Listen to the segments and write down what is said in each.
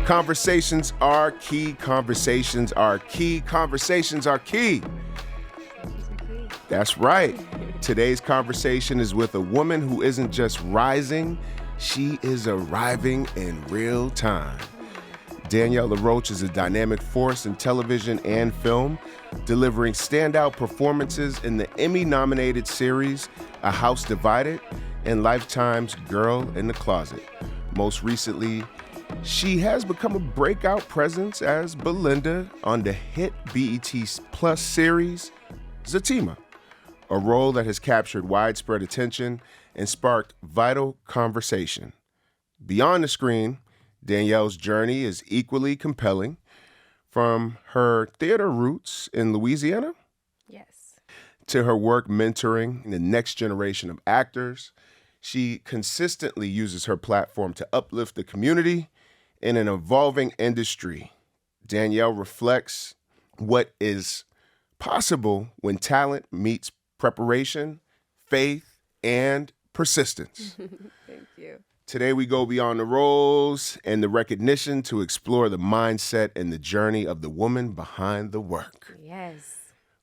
Conversations are key. Conversations are key. Conversations are key. That's right. Today's conversation is with a woman who isn't just rising, she is arriving in real time. Danielle LaRoach is a dynamic force in television and film, delivering standout performances in the Emmy-nominated series A House Divided and Lifetime's Girl in the Closet. Most recently, she has become a breakout presence as Belinda on the hit BET Plus series Zatima, a role that has captured widespread attention and sparked vital conversation. Beyond the screen, Danielle's journey is equally compelling. From her theater roots in Louisiana, Yes, to her work mentoring the next generation of actors, she consistently uses her platform to uplift the community in an evolving industry. Danielle reflects what is possible when talent meets preparation, faith, and persistence. thank you. Today we go beyond the roles and the recognition to explore the mindset and the journey of the woman behind the work. Yes.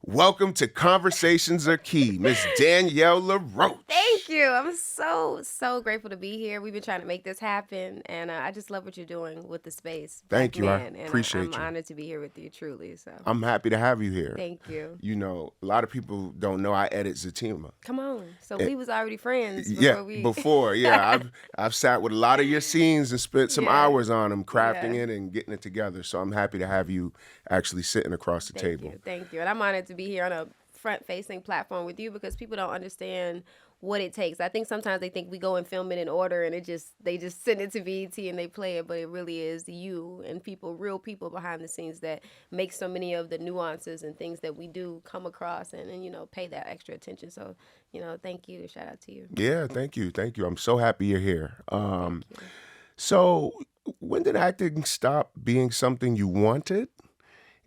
Welcome to Conversations Are Key, Miss Danielle LaRoach. Thank you. I'm so grateful to be here. We've been trying to make this happen, and I just love what you're doing with the space. Thank you. I And appreciate I'm you. honored to be here with you, truly. So I'm happy to have you here. thank you. You know, a lot of people don't know I edit Zatima. Come on. So we was already friends Before. I've sat with a lot of your scenes and spent some Yeah. hours on them, crafting Yeah. it and getting it together. So I'm happy to have you actually sitting across the table. Thank you. And I'm honored to be here on a front-facing platform with you because people don't understand what it takes. I think sometimes they think we go and film it in order and they just send it to BET and they play it, but it really is you and real people behind the scenes that make so many of the nuances and things that we do come across and pay that extra attention. So, thank you. Shout out to you. Yeah, thank you. I'm so happy you're here. Thank you. So when did acting stop being something you wanted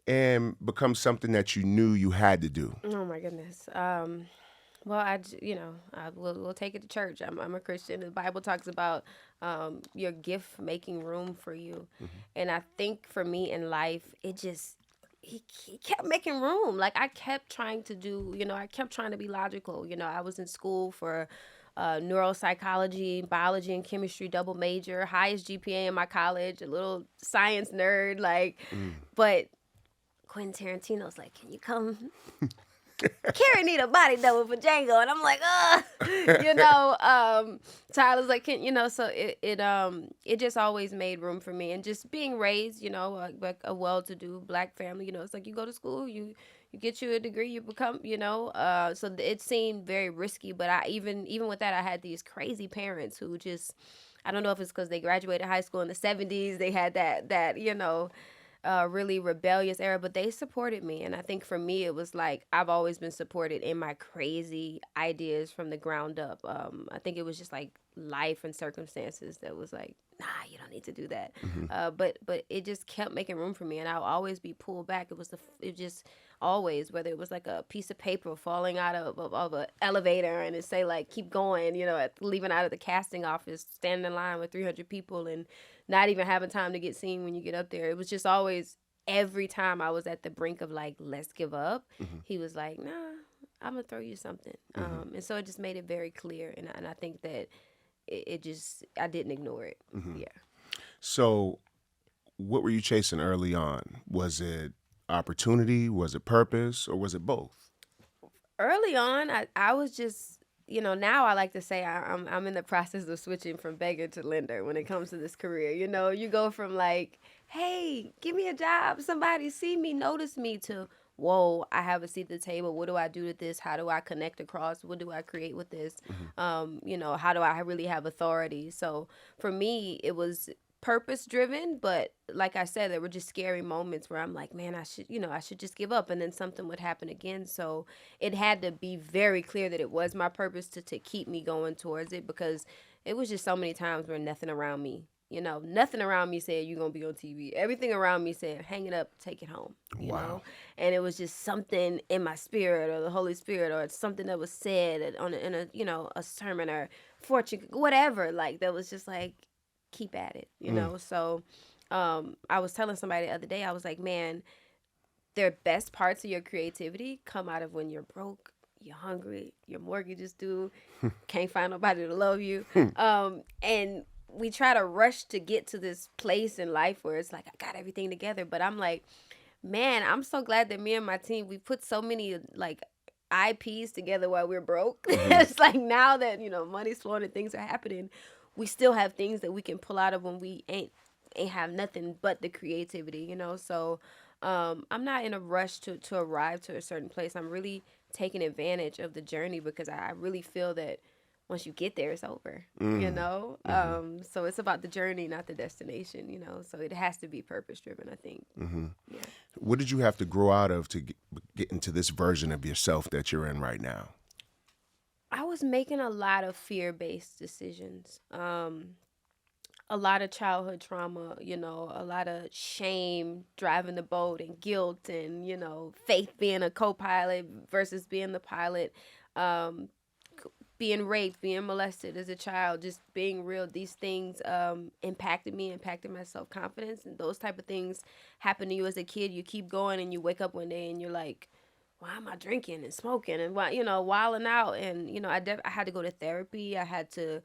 and become something that you knew you had to do? Oh my goodness. Well, we'll take it to church. I'm a Christian. The Bible talks about your gift making room for you, and I think for me in life, he kept making room. Like I kept trying to do, I kept trying to be logical. I was in school for neuropsychology, biology, and chemistry double major, highest GPA in my college, a little science nerd, but Quentin Tarantino's like, can you come? Carrie need a body double for Django, and I'm like, Tyler's like, so it just always made room for me, and just being raised, like a well-to-do Black family, it's like you go to school, you get you a degree, you become, so it seemed very risky, but I even with that, I had these crazy parents who just, I don't know if it's because they graduated high school in the 70s, they had that really rebellious era, but they supported me. And I think for me, it was like I've always been supported in my crazy ideas from the ground up. I think it was just like life and circumstances that was like, nah, you don't need to do that. But it just kept making room for me, and I'll always be pulled back. It just always, whether it was like a piece of paper falling out of an elevator and it say like keep going, leaving out of the casting office, standing in line with 300 people and not even having time to get seen when you get up there. It was just always, every time I was at the brink of like, let's give up, he was like, nah, I'm gonna throw you something. And so it just made it very clear, and I think that I didn't ignore it. Yeah. So what were you chasing early on? Was it opportunity? Was it purpose? Or was it both? Early on, I was just, now I like to say I'm in the process of switching from beggar to lender when it comes to this career. You go from like, hey, give me a job, somebody see me, notice me, to, whoa, I have a seat at the table. What do I do with this? How do I connect across? What do I create with this? How do I really have authority? So for me, it was purpose driven, but like I said, there were just scary moments where I'm like, man, I should just give up, and then something would happen again. So it had to be very clear that it was my purpose to keep me going towards it, because it was just so many times where nothing around me said you're gonna be on TV. Everything around me said hang it up, take it home. You know, and it was just something in my spirit or the Holy Spirit or something that was said in a sermon or fortune, whatever. Like that was just like, keep at it, So I was telling somebody the other day, I was like, man, their best parts of your creativity come out of when you're broke, you're hungry, your mortgage is due, can't find nobody to love you. And we try to rush to get to this place in life where it's like, I got everything together. But I'm like, man, I'm so glad that me and my team, we put so many like IPs together while we're broke. Mm-hmm. It's like now that, money's flowing and things are happening, we still have things that we can pull out of when we ain't have nothing but the creativity. So I'm not in a rush to arrive to a certain place. I'm really taking advantage of the journey because I really feel that once you get there, it's over. Mm-hmm. So it's about the journey, not the destination. So it has to be purpose driven, I think. Mm-hmm. Yeah. What did you have to grow out of to get into this version of yourself that you're in right now? I was making a lot of fear based decisions. A lot of childhood trauma, a lot of shame driving the boat and guilt and, faith being a co pilot versus being the pilot. Um, Being raped, being molested as a child, just being real, these things impacted me, impacted my self confidence, and those type of things happen to you as a kid. You keep going, and you wake up one day, and you're like, "Why am I drinking and smoking and why wilding out?" And I had to go to therapy. I had to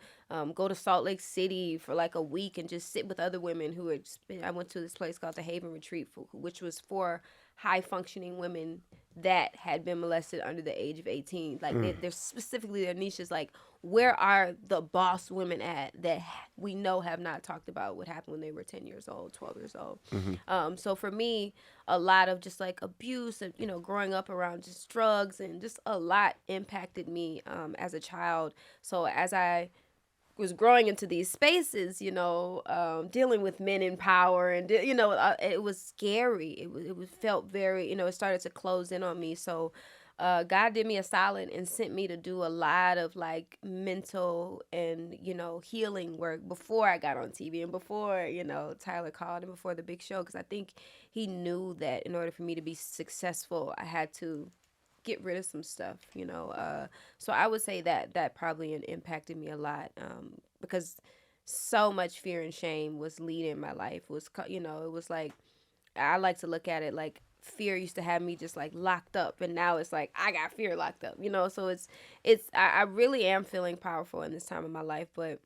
go to Salt Lake City for like a week and just sit with other women who had. I went to this place called the Haven Retreat, which was for high functioning women that had been molested under the age of 18. Like Mm. they're specifically their niches, like where are the boss women at that we know have not talked about what happened when they were 10 years old, 12 years old. Mm-hmm. So for me, a lot of just like abuse and growing up around just drugs and just a lot impacted me as a child. So as I was growing into these spaces, dealing with men in power, and it was scary. It was felt very, it started to close in on me. So, God did me a solid and sent me to do a lot of like mental and healing work before I got on TV and before Tyler called and before the big show, because I think he knew that in order for me to be successful, I had to get rid of some stuff. So I would say that probably impacted me a lot, because so much fear and shame was leading my life. It was like, I like to look at it like fear used to have me just like locked up, and now it's like I got fear locked up. So I really am feeling powerful in this time of my life, but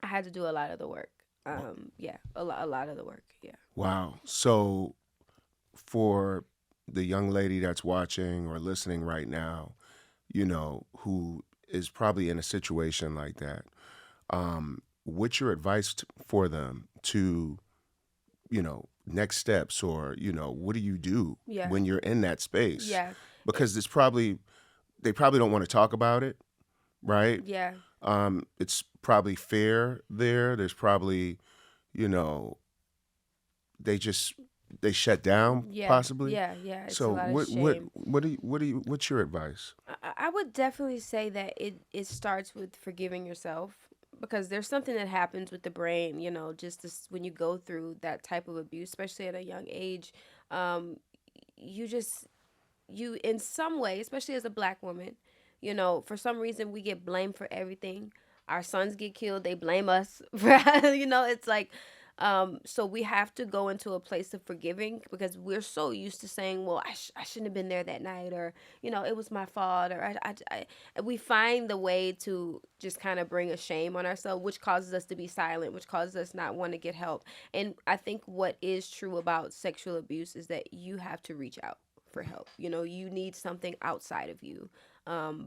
I had to do a lot of the work. Yeah, a lot of the work. Yeah. Wow. So, for the young lady that's watching or listening right now, who is probably in a situation like that, what's your advice for them to, next steps, or, what do you do Yeah. when you're in that space? Yeah. Because they probably don't want to talk about it, right? Yeah. It's probably fear there. There's probably, you know, they just they shut down Yeah. possibly. Yeah. Yeah. It's a So lot of shame. what's your advice? I would definitely say that it starts with forgiving yourself, because there's something that happens with the brain, just this, when you go through that type of abuse, especially at a young age. um, you just, you, in some way, especially as a black woman, for some reason we get blamed for everything. Our sons get killed, they blame us for, it's like, so we have to go into a place of forgiving, because we're so used to saying, well, I shouldn't have been there that night, or it was my fault, or and we find the way to just kind of bring a shame on ourselves, which causes us to be silent, which causes us not want to get help. And I think what is true about sexual abuse is that you have to reach out for help. You need something outside of you,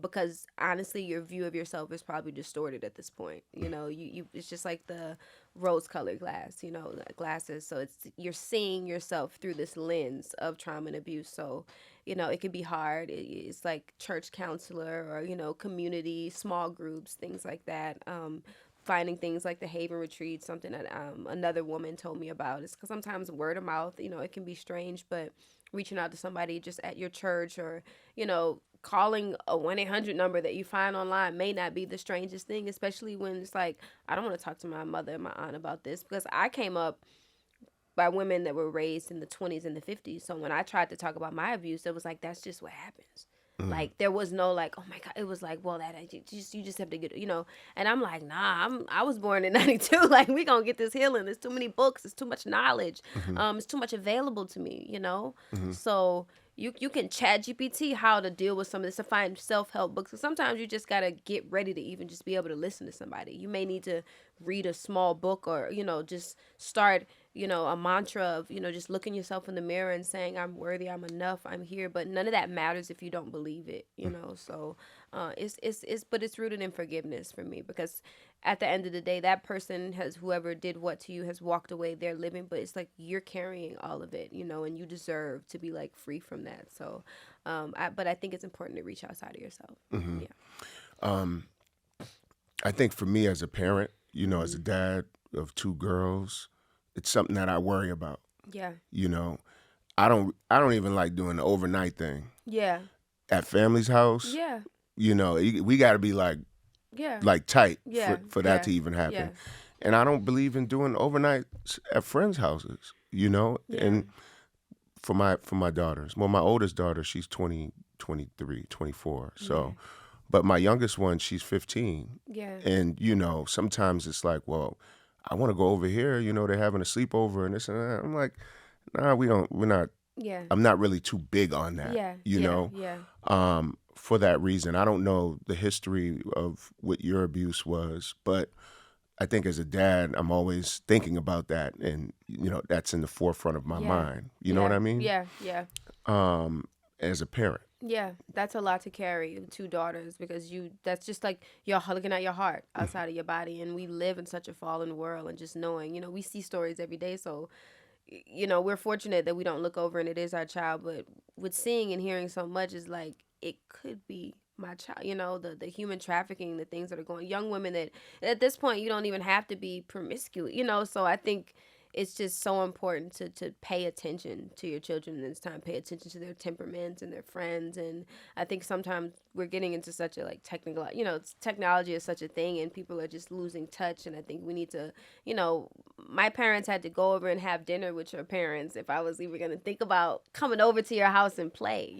because honestly, your view of yourself is probably distorted at this point. It's just like the rose-colored glass, the glasses. So you're seeing yourself through this lens of trauma and abuse. So, it can be hard. It's like church counselor, or community, small groups, things like that. Finding things like the Haven Retreat, something that another woman told me about. Is because sometimes word of mouth, it can be strange, but reaching out to somebody just at your church, or calling a 1-800 number that you find online may not be the strangest thing, especially when it's like, I don't want to talk to my mother and my aunt about this, because I came up by women that were raised in the 20s and the 50s. So when I tried to talk about my abuse, it was like, that's just what happens. Like there was no like, oh my god, it was like, well, that you just have to get, And I'm like, nah, I was born in '92. Like we gonna get this healing. There's too many books. There's too much knowledge. Mm-hmm. It's too much available to me. Mm-hmm. So you can chat GPT how to deal with some of this to find self help books. So sometimes you just gotta get ready to even just be able to listen to somebody. You may need to read a small book or just start a mantra of just looking yourself in the mirror and saying I'm worthy, I'm enough, I'm here. But none of that matters if you don't believe it. So but it's rooted in forgiveness for me, because at the end of the day, that person has, whoever did what to you, has walked away, they're living, but it's like you're carrying all of it. And you deserve to be like free from that. So but I think it's important to reach outside of yourself. Mm-hmm. Yeah. Um, I think for me as a parent, as a Mm-hmm. dad of two girls, it's something that I worry about. Yeah. You know, I don't even like doing the overnight thing Yeah. at family's house. Yeah. We got to be like Yeah. tight Yeah. for that Yeah. to even happen. Yeah. And I don't believe in doing overnight at friends' houses. Yeah. And for my daughters, well, my oldest daughter, she's 20, 23, 24. So, but my youngest one, she's 15. Yeah. And sometimes it's like, well, I want to go over here. They're having a sleepover and this and that. I'm like, nah, we're not. Yeah. I'm not really too big on that. Yeah. You Yeah. know. Yeah. For that reason, I don't know the history of what your abuse was, but I think as a dad, I'm always thinking about that, and that's in the forefront of my Yeah. mind. You know what I mean? Yeah. Yeah. As a parent. Yeah, that's a lot to carry, two daughters, because that's just like you're looking at your heart outside of your body. And we live in such a fallen world, and just knowing, we see stories every day. So, we're fortunate that we don't look over and it is our child. But with seeing and hearing so much, is like, it could be my child, the human trafficking, the things that are going, young women that at this point, you don't even have to be promiscuous, So I think it's just so important to pay attention to your children in this time, pay attention to their temperaments and their friends. And I think sometimes we're getting into such a like technical, technology is such a thing, and people are just losing touch. And I think we need to, my parents had to go over and have dinner with your parents if I was even going to think about coming over to your house and play.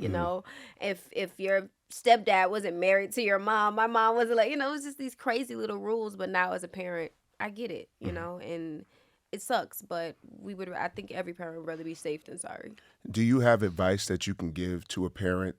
If your stepdad wasn't married to your mom, my mom wasn't, like, it was just these crazy little rules. But now as a parent, I get it, and it sucks, but I think every parent would rather be safe than sorry. Do you have advice that you can give to a parent,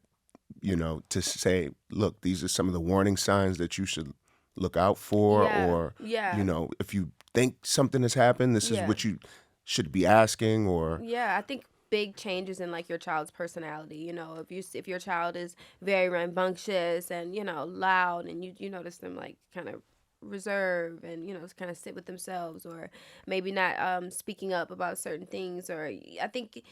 to say, look, these are some of the warning signs that you should look out for, Yeah. or, Yeah. if you think something has happened, this is Yeah. what you should be asking, or. Yeah, I think big changes in like your child's personality. If your child is very rambunctious and loud, and you notice them like kind of reserve and kind of sit with themselves, or maybe not speaking up about certain things, or I think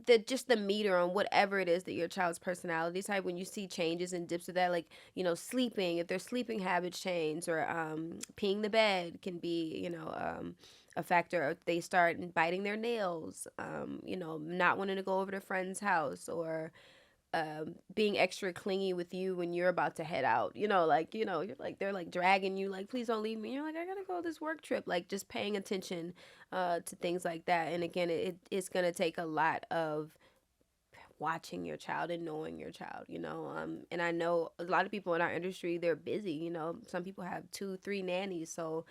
that just the meter on whatever it is that your child's personality type, when you see changes and dips of that, like sleeping, if their sleeping habits change, or peeing the bed can be a factor, or if they start biting their nails, not wanting to go over to a friend's house, or being extra clingy with you when you're about to head out, you're like, they're like dragging you, like, please don't leave me. You're like, I gotta go this work trip. Like, just paying attention to things like that. And again, it's gonna take a lot of watching your child and knowing your child, and I know a lot of people in our industry, they're busy, some people have 2-3 nannies, so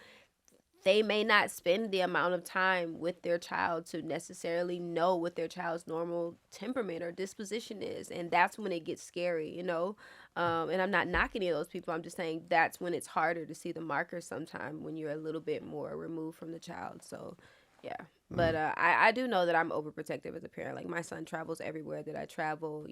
they may not spend the amount of time with their child to necessarily know what their child's normal temperament or disposition is. And that's when it gets scary. And I'm not knocking any of those people. I'm just saying that's when it's harder to see the markers sometime, when you're a little bit more removed from the child. So, yeah. But I do know that I'm overprotective as a parent. Like, my son travels everywhere that I travel,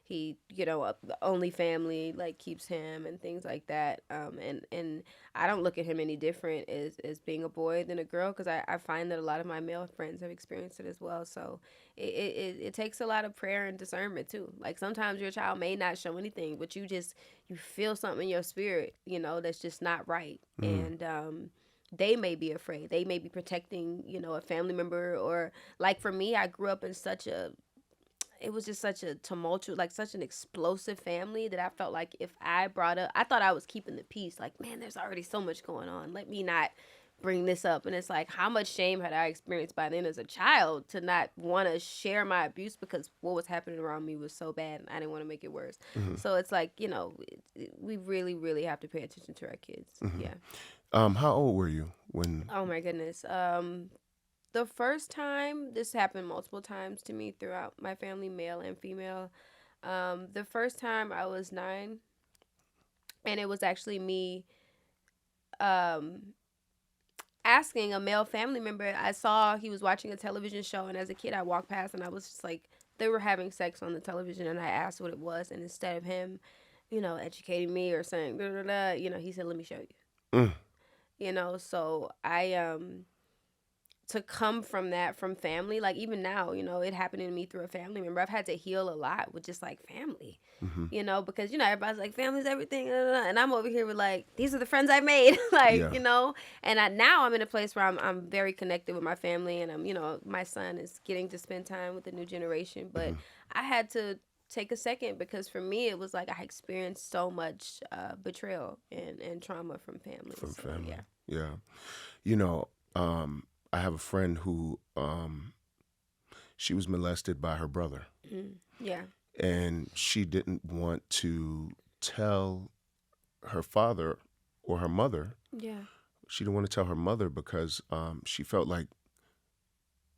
he, the only family like keeps him and things like that. And I don't look at him any different as being a boy than a girl, because I find that a lot of my male friends have experienced it as well. So it takes a lot of prayer and discernment too. Like, sometimes your child may not show anything, but you feel something in your spirit, that's just not right. And they may be afraid. They may be protecting, a family member. Or like for me, I grew up in it was just such a tumultuous, like such an explosive family, that I felt like if I thought I was keeping the peace. Like, man, there's already so much going on. Let me not bring this up. And it's like, how much shame had I experienced by then as a child to not want to share my abuse because what was happening around me was so bad and I didn't want to make it worse. Mm-hmm. So it's like, we really, really have to pay attention to our kids. Mm-hmm. Yeah. How old were you when? Oh my goodness. The first time, this happened multiple times to me throughout my family, male and female. The first time I was 9, and it was actually me um, asking a male family member. I saw he was watching a television show, and as a kid, I walked past and I was just like, they were having sex on the television, and I asked what it was, and instead of him, educating me or saying, da, da, da, he said, let me show you. Mm. So to come from that, from family, like even now, it happened to me through a family member. I've had to heal a lot with just like family, Mm-hmm. Because everybody's like, family's everything, and I'm over here with like, these are the friends I made, like, Yeah. and now I'm in a place where I'm very connected with my family, and my son is getting to spend time with the new generation, but Mm-hmm. I had to take a second because for me it was like I experienced so much betrayal and trauma from family. From So family. yeah. Yeah. You know, I have a friend who she was molested by her brother, Yeah. and she didn't want to tell her father or her mother. Yeah. She didn't want to tell her mother because she felt like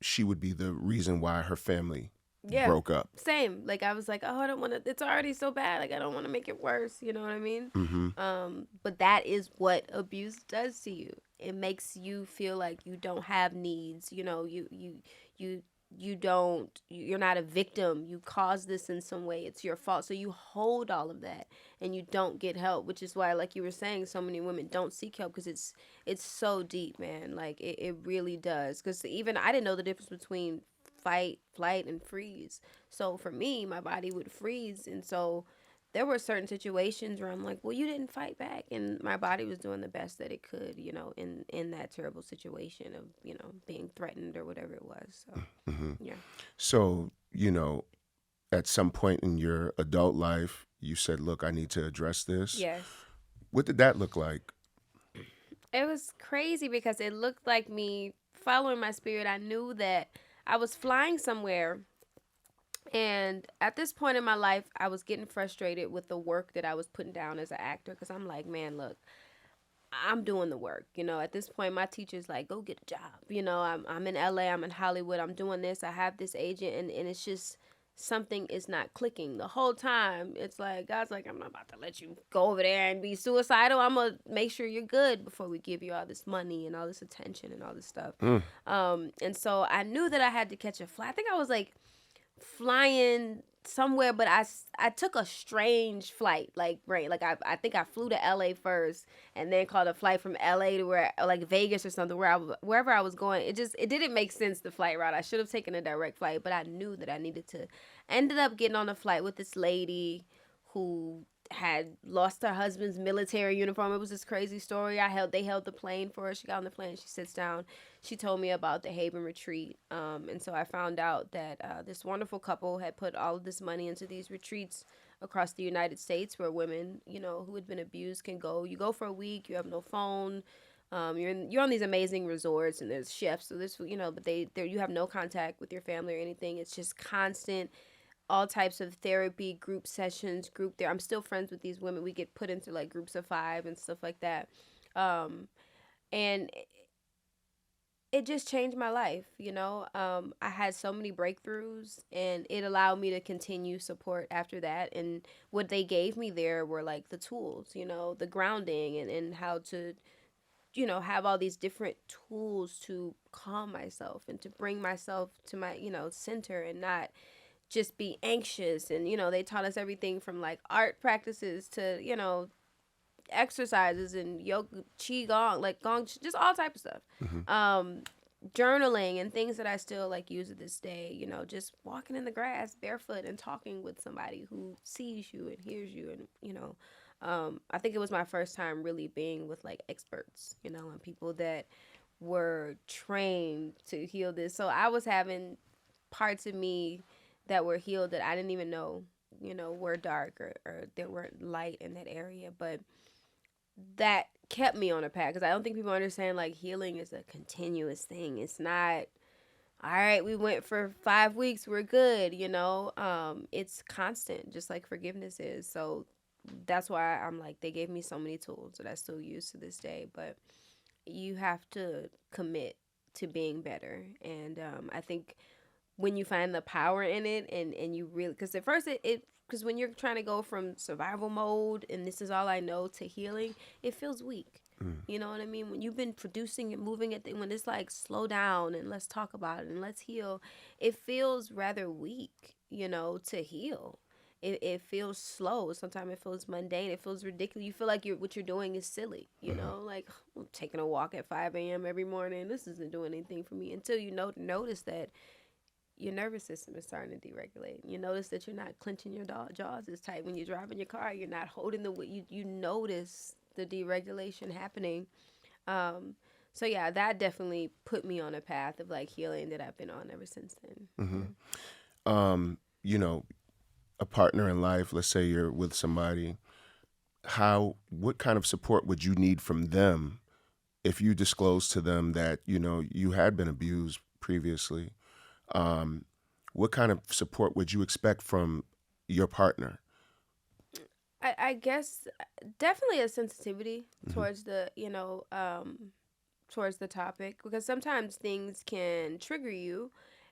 she would be the reason why her family Yeah. broke up. Same. Like I was like, oh, I don't want to. It's already so bad. Like I don't want to make it worse. You know what I mean? Mm-hmm. But that is what abuse does to you. It makes you feel like you don't have needs. You don't. You're not a victim. You caused this in some way. It's your fault. So you hold all of that and you don't get help, which is why, like you were saying, so many women don't seek help because it's so deep, man. Like it really does. Because even I didn't know the difference between fight, flight, and freeze. So for me, my body would freeze, and so there were certain situations where I'm like, well, you didn't fight back, and my body was doing the best that it could, in that terrible situation of being threatened or whatever it was. So Mm-hmm. yeah. So, at some point in your adult life, you said, look, I need to address this. Yes. What did that look like? It was crazy because it looked like me following my spirit. I knew that I was flying somewhere. And at this point in my life, I was getting frustrated with the work that I was putting down as an actor because I'm like, man, look, I'm doing the work. At this point, my teacher's like, go get a job. I'm in LA, I'm in Hollywood, I'm doing this, I have this agent, and it's just something is not clicking. The whole time, it's like, God's like, I'm not about to let you go over there and be suicidal. I'm going to make sure you're good before we give you all this money and all this attention and all this stuff. Mm. And so I knew that I had to catch a flight. I think I was like flying somewhere, but I took a strange flight, like right, like I think I flew to LA first and then caught a flight from LA to where, like Vegas or something, wherever I was going. It didn't make sense, the flight route. I should have taken a direct flight, but I knew that I needed to. Ended up getting on a flight with this lady who had lost her husband's military uniform. It was this crazy story. They held the plane for her. She got on the plane, she sits down, she told me about the Haven retreat. And so I found out that this wonderful couple had put all of this money into these retreats across the United States where women, who had been abused can go. You go for a week, you have no phone. You're on these amazing resorts and there's chefs, so this, but you have no contact with your family or anything. It's just constant, all types of therapy, group sessions, group there. I'm still friends with these women. We get put into like groups of 5 and stuff like that. And it just changed my life. I had so many breakthroughs, and it allowed me to continue support after that. And what they gave me there were like the tools, the grounding, and how to, have all these different tools to calm myself and to bring myself to my, center and not just be anxious. And they taught us everything from like art practices to exercises and yoga, qigong, like gong, just all type of stuff. Mm-hmm. Journaling and things that I still like use to this day. Just walking in the grass barefoot and talking with somebody who sees you and hears you. And I think it was my first time really being with like experts, and people that were trained to heal this. So I was having parts of me that were healed that I didn't even know, were dark, or there weren't light in that area. But that kept me on a path, because I don't think people understand like healing is a continuous thing. It's not, all right, we went for 5 weeks, we're good, you know. It's constant, just like forgiveness is. So that's why I'm like, they gave me so many tools that I still use to this day. But you have to commit to being better. And I think when you find the power in it, and you really, because at first because when you're trying to go from survival mode and this is all I know to healing, it feels weak. You know what I mean? When you've been producing and moving it, when it's like slow down and let's talk about it and let's heal, it feels rather weak, you know, to heal. It feels slow. Sometimes it feels mundane. It feels ridiculous. You feel like what you're doing is silly, you know, like, I'm taking a walk at 5 a.m. every morning. This isn't doing anything for me, until you notice that your nervous system is starting to deregulate. You notice that you're not clenching your jaws as tight when you're driving your car. You're not holding the you notice the deregulation happening. Um, so yeah, that definitely put me on a path of like healing that I've been on ever since then. You know, a partner in life, let's say you're with somebody, what kind of support would you need from them if you disclose to them that, you know, you had been abused previously? Um, what kind of support would you expect from your partner? I guess definitely a sensitivity towards the, you know, towards the topic, because sometimes things can trigger you,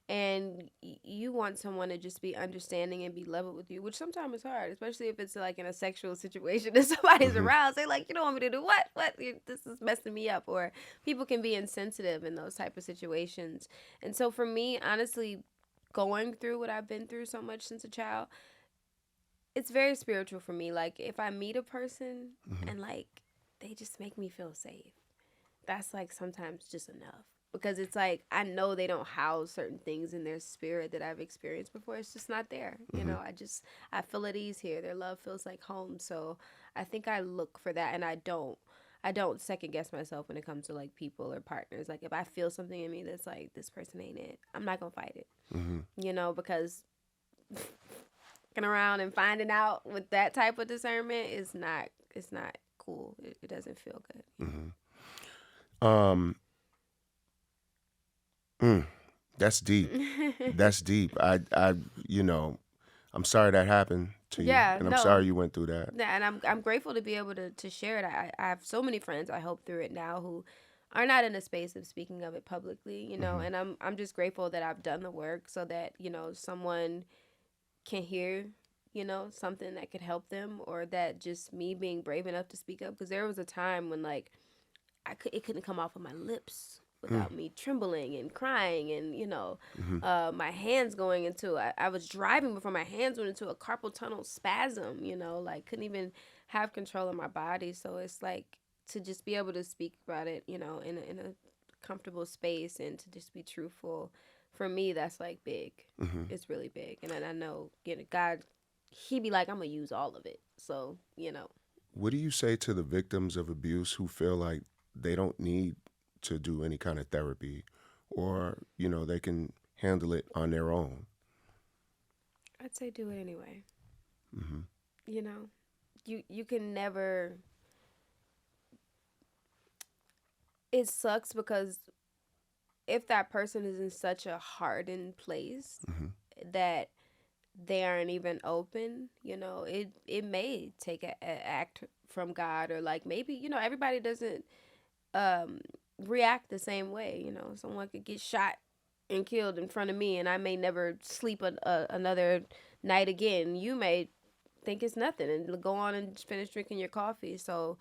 and you want someone to just be understanding and be level with you, which sometimes is hard, especially if it's like in a sexual situation and somebody's Mm-hmm. aroused. They like, you don't want me to do what this is messing me up. Or people can be insensitive in those type of situations. And so for me, honestly, going through what I've been through so much since a child, it's very spiritual for me. Like if I meet a person Mm-hmm. and like they just make me feel safe, that's like sometimes just enough, because it's like I know they don't house certain things in their spirit that I've experienced before. It's just not there. You Mm-hmm. know, I feel at ease here. Their love feels like home. So I think I look for that, and I don't second guess myself when it comes to like people or partners. Like if I feel something in me that's like, this person ain't it, I'm not gonna fight it. Mm-hmm. You know, because fucking around and finding out with that type of discernment is not, it's not cool. It doesn't feel good. Mm-hmm. Mm, that's deep. That's deep. You know, I'm sorry that happened to you, Yeah, and I'm no. sorry you went through that. Yeah, and I'm grateful to be able to share it. I have so many friends I hope through it now who are not in a space of speaking of it publicly, you know, Mm-hmm. and I'm just grateful that I've done the work so that, you know, someone can hear, you know, something that could help them, or that just me being brave enough to speak up, because there was a time when like it couldn't come off of my lips without me trembling and crying, and you know, Mm-hmm. my hands going into, I was driving before my hands went into a carpal tunnel spasm, you know, like couldn't even have control of my body. So it's like to just be able to speak about it, you know, in a comfortable space, and to just be truthful, for me that's like big. Mm-hmm. It's really big. And then I know, you know, God, he be like, I'm gonna use all of it, so you know. What do you say to the victims of abuse who feel like they don't need to do any kind of therapy, or, you know, they can handle it on their own? I'd say do it anyway. Mm-hmm. You know, you can never, it sucks because if that person is in such a hardened place Mm-hmm. that they aren't even open, you know, it may take a act from God, or like maybe, you know, everybody doesn't um react the same way. You know, someone could get shot and killed in front of me, and I may never sleep another night again. You may think it's nothing and go on and finish drinking your coffee. So,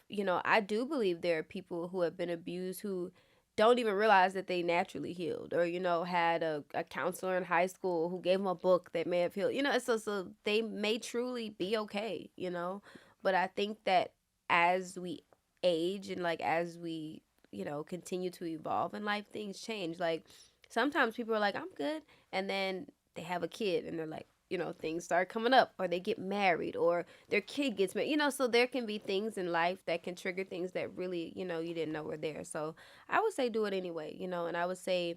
you know, I do believe there are people who have been abused who don't even realize that they naturally healed, or, you know, had a counselor in high school who gave them a book that may have healed, you know, so they may truly be okay, you know. But I think that as we age and like as we, you know, continue to evolve in life, things change. Like sometimes people are like, I'm good, and then they have a kid and they're like, you know, things start coming up, or they get married, or their kid gets married, you know. So there can be things in life that can trigger things that really, you know, you didn't know were there. So I would say do it anyway, you know. And I would say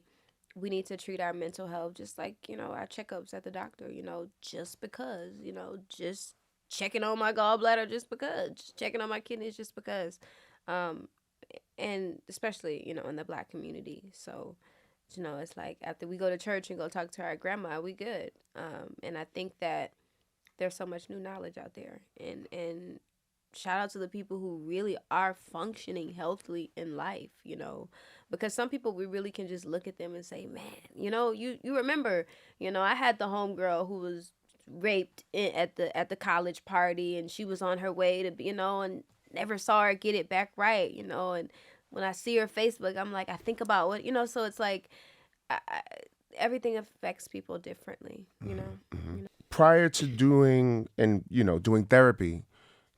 we need to treat our mental health just like, you know, our checkups at the doctor, you know. Just because, you know, just checking on my gallbladder just because, just checking on my kidneys just because. um, and especially in the Black community. So it's like after we go to church and go talk to our grandma, we good. And I think that there's so much new knowledge out there, and shout out to the people who really are functioning healthily in life, because some people we really can just look at them and say, man, you remember, I had the homegirl who was raped at the college party, and she was on her way to be, and never saw her get it back right, and when I see her Facebook, I'm like, I think about what, so it's like I, everything affects people differently. Prior to doing therapy,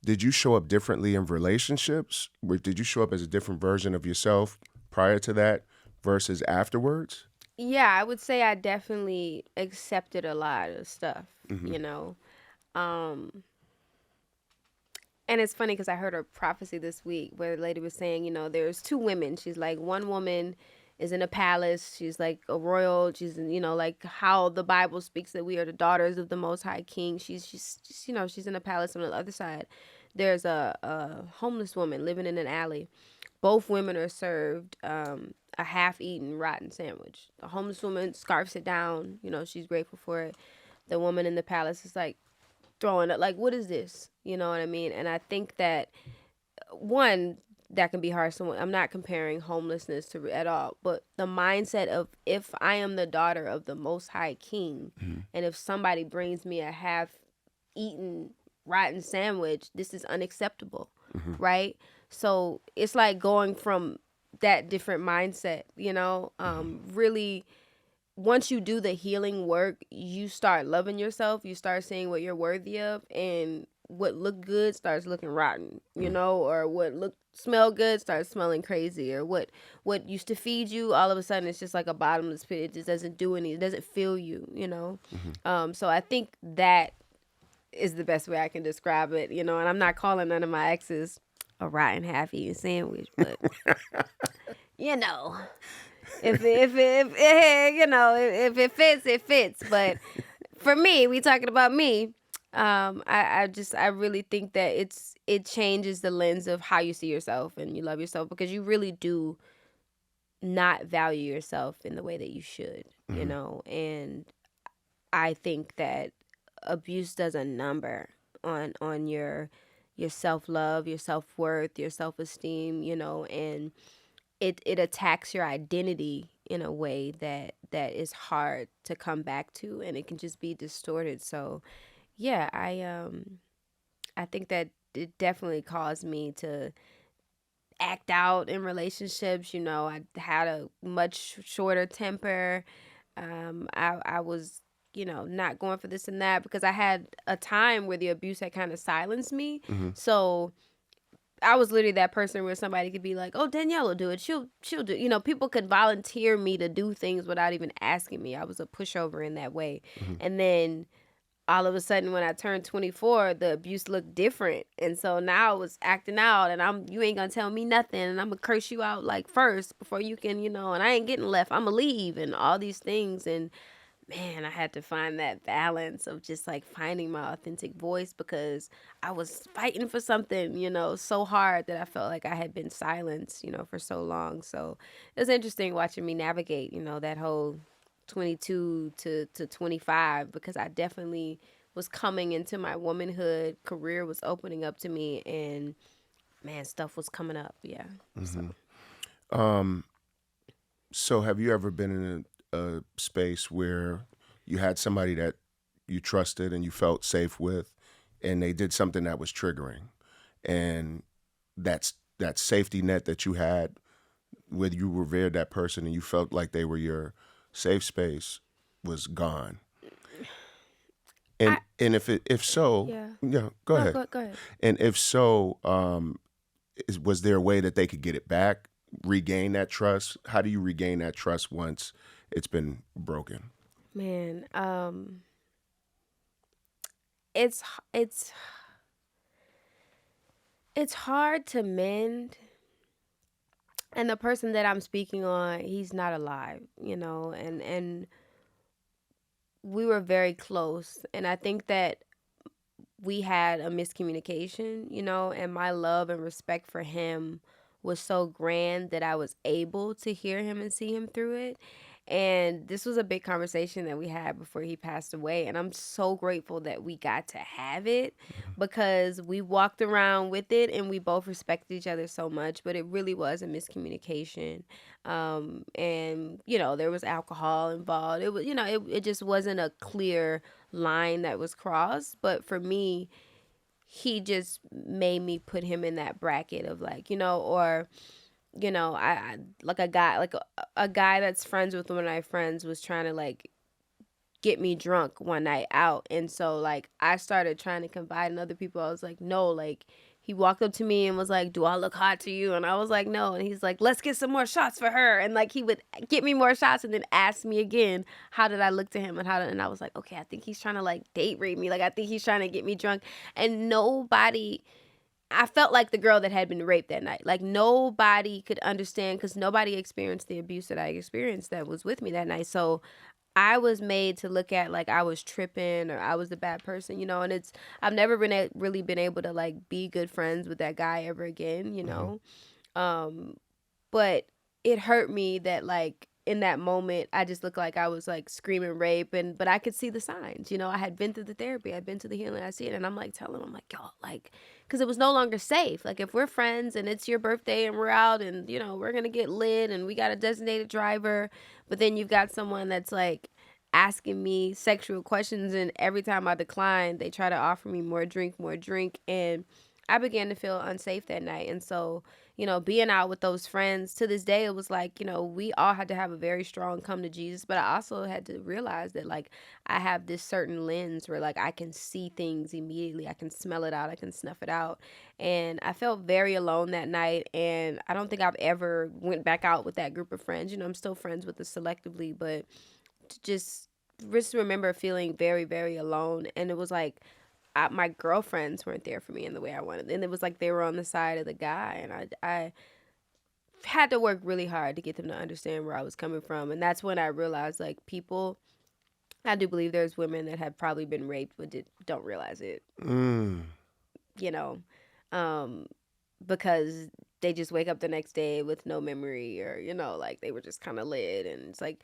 did you show up differently in relationships? Or did you show up as a different version of yourself prior to that versus afterwards? Yeah, I would say I definitely accepted a lot of stuff, Mm-hmm. you know. Um, and it's funny because I heard a prophecy this week where the lady was saying, there's two women. She's like, one woman is in a palace. She's like a royal. She's in, like how the Bible speaks that we are the daughters of the Most High King. She's in a palace. On the other side, there's a homeless woman living in an alley. Both women are served a half-eaten rotten sandwich. The homeless woman scarfs it down. She's grateful for it. The woman in the palace is like throwing it, like, what is this? You know what I mean? And I think that one, that can be hard. Someone, I'm not comparing homelessness to at all, but the mindset of, if I am the daughter of the Most High King, Mm-hmm. and if somebody brings me a half-eaten rotten sandwich, this is unacceptable, Mm-hmm. right? So it's like going from that different mindset, really, once you do the healing work, you start loving yourself. You start seeing what you're worthy of, and what looked good starts looking rotten, or what smell good starts smelling crazy, or what used to feed you, all of a sudden it's just like a bottomless pit. It just doesn't do anything. It doesn't fill you. So I think that is the best way I can describe it, and I'm not calling none of my exes a rotten half-eaten sandwich, but you know, if it fits, it fits. But for me, we talking about me. I really think that it changes the lens of how you see yourself and you love yourself, because you really do not value yourself in the way that you should, Mm-hmm. and I think that abuse does a number on your self-love, your self-worth, your self-esteem, and it attacks your identity in a way that is hard to come back to, and it can just be distorted. So yeah, I think that it definitely caused me to act out in relationships. I had a much shorter temper. I was, not going for this and that, because I had a time where the abuse had kind of silenced me. Mm-hmm. So I was literally that person where somebody could be like, "Oh, Danielle will do it. She'll do." People could volunteer me to do things without even asking me. I was a pushover in that way. Mm-hmm. And then all of a sudden, when I turned 24, the abuse looked different, and so now I was acting out, and you ain't gonna tell me nothing, and I'm gonna curse you out like first before you can, and I ain't getting left. I'm gonna leave, and all these things. And man, I had to find that balance of just like finding my authentic voice, because I was fighting for something, so hard, that I felt like I had been silenced, for so long. So it was interesting watching me navigate, that whole 22 to 25, because I definitely was coming into my womanhood. Career was opening up to me, and man, stuff was coming up. Yeah. So. Mm-hmm. Um, so have you ever been in a space where you had somebody that you trusted and you felt safe with, and they did something that was triggering, and that safety net that you had, whether you revered that person and you felt like they were your safe space, was gone? And I if so, Yeah. yeah, go No, ahead. go ahead. And if so, was there a way that they could get it back, regain that trust? How do you regain that trust once it's been broken? Man, it's it's it's hard to mend, and the person that I'm speaking on, he's not alive, and we were very close, and I think that we had a miscommunication, and my love and respect for him was so grand that I was able to hear him and see him through it. And this was a big conversation that we had before he passed away. And I'm so grateful that we got to have it because we walked around with it and we both respected each other so much. But it really was a miscommunication. And, there was alcohol involved. It was, it just wasn't a clear line that was crossed. But for me, he just made me put him in that bracket of like, or I like a guy that's friends with one of my friends was trying to like get me drunk one night out, and so like I started trying to confide in other people. I was like, no, like he walked up to me and was like, do I look hot to you? And I was like, no. And he's like, let's get some more shots for her. And like he would get me more shots and then ask me again, how did I look to him, and I was like, okay, I think he's trying to like date rape me, like I think he's trying to get me drunk. And nobody, I felt like the girl that had been raped that night. Like nobody could understand because nobody experienced the abuse that I experienced that was with me that night. So I was made to look at like I was tripping or I was the bad person, and I've never really been able to like be good friends with that guy ever again. Um, but it hurt me that like in that moment I just looked like I was like screaming rape, but I could see the signs. I had been through the therapy, I'd been to the healing, I see it, and I'm like telling him, I'm like, y'all, like, because it was no longer safe. Like if we're friends and it's your birthday and we're out and we're gonna get lit and we got a designated driver, but then you've got someone that's like asking me sexual questions, and every time I decline they try to offer me more drink, and I began to feel unsafe that night. And so being out with those friends to this day, it was like, we all had to have a very strong come to Jesus. But I also had to realize that, like, I have this certain lens where, like, I can see things immediately. I can smell it out. I can snuff it out. And I felt very alone that night. And I don't think I've ever went back out with that group of friends. I'm still friends with us selectively, but to just remember feeling very, very alone. And it was like, my girlfriends weren't there for me in the way I wanted, and it was like they were on the side of the guy, and I had to work really hard to get them to understand where I was coming from. And that's when I realized, like, people, I do believe there's women that have probably been raped but don't realize it, you know, um, because they just wake up the next day with no memory, or like they were just kind of lit. And it's like,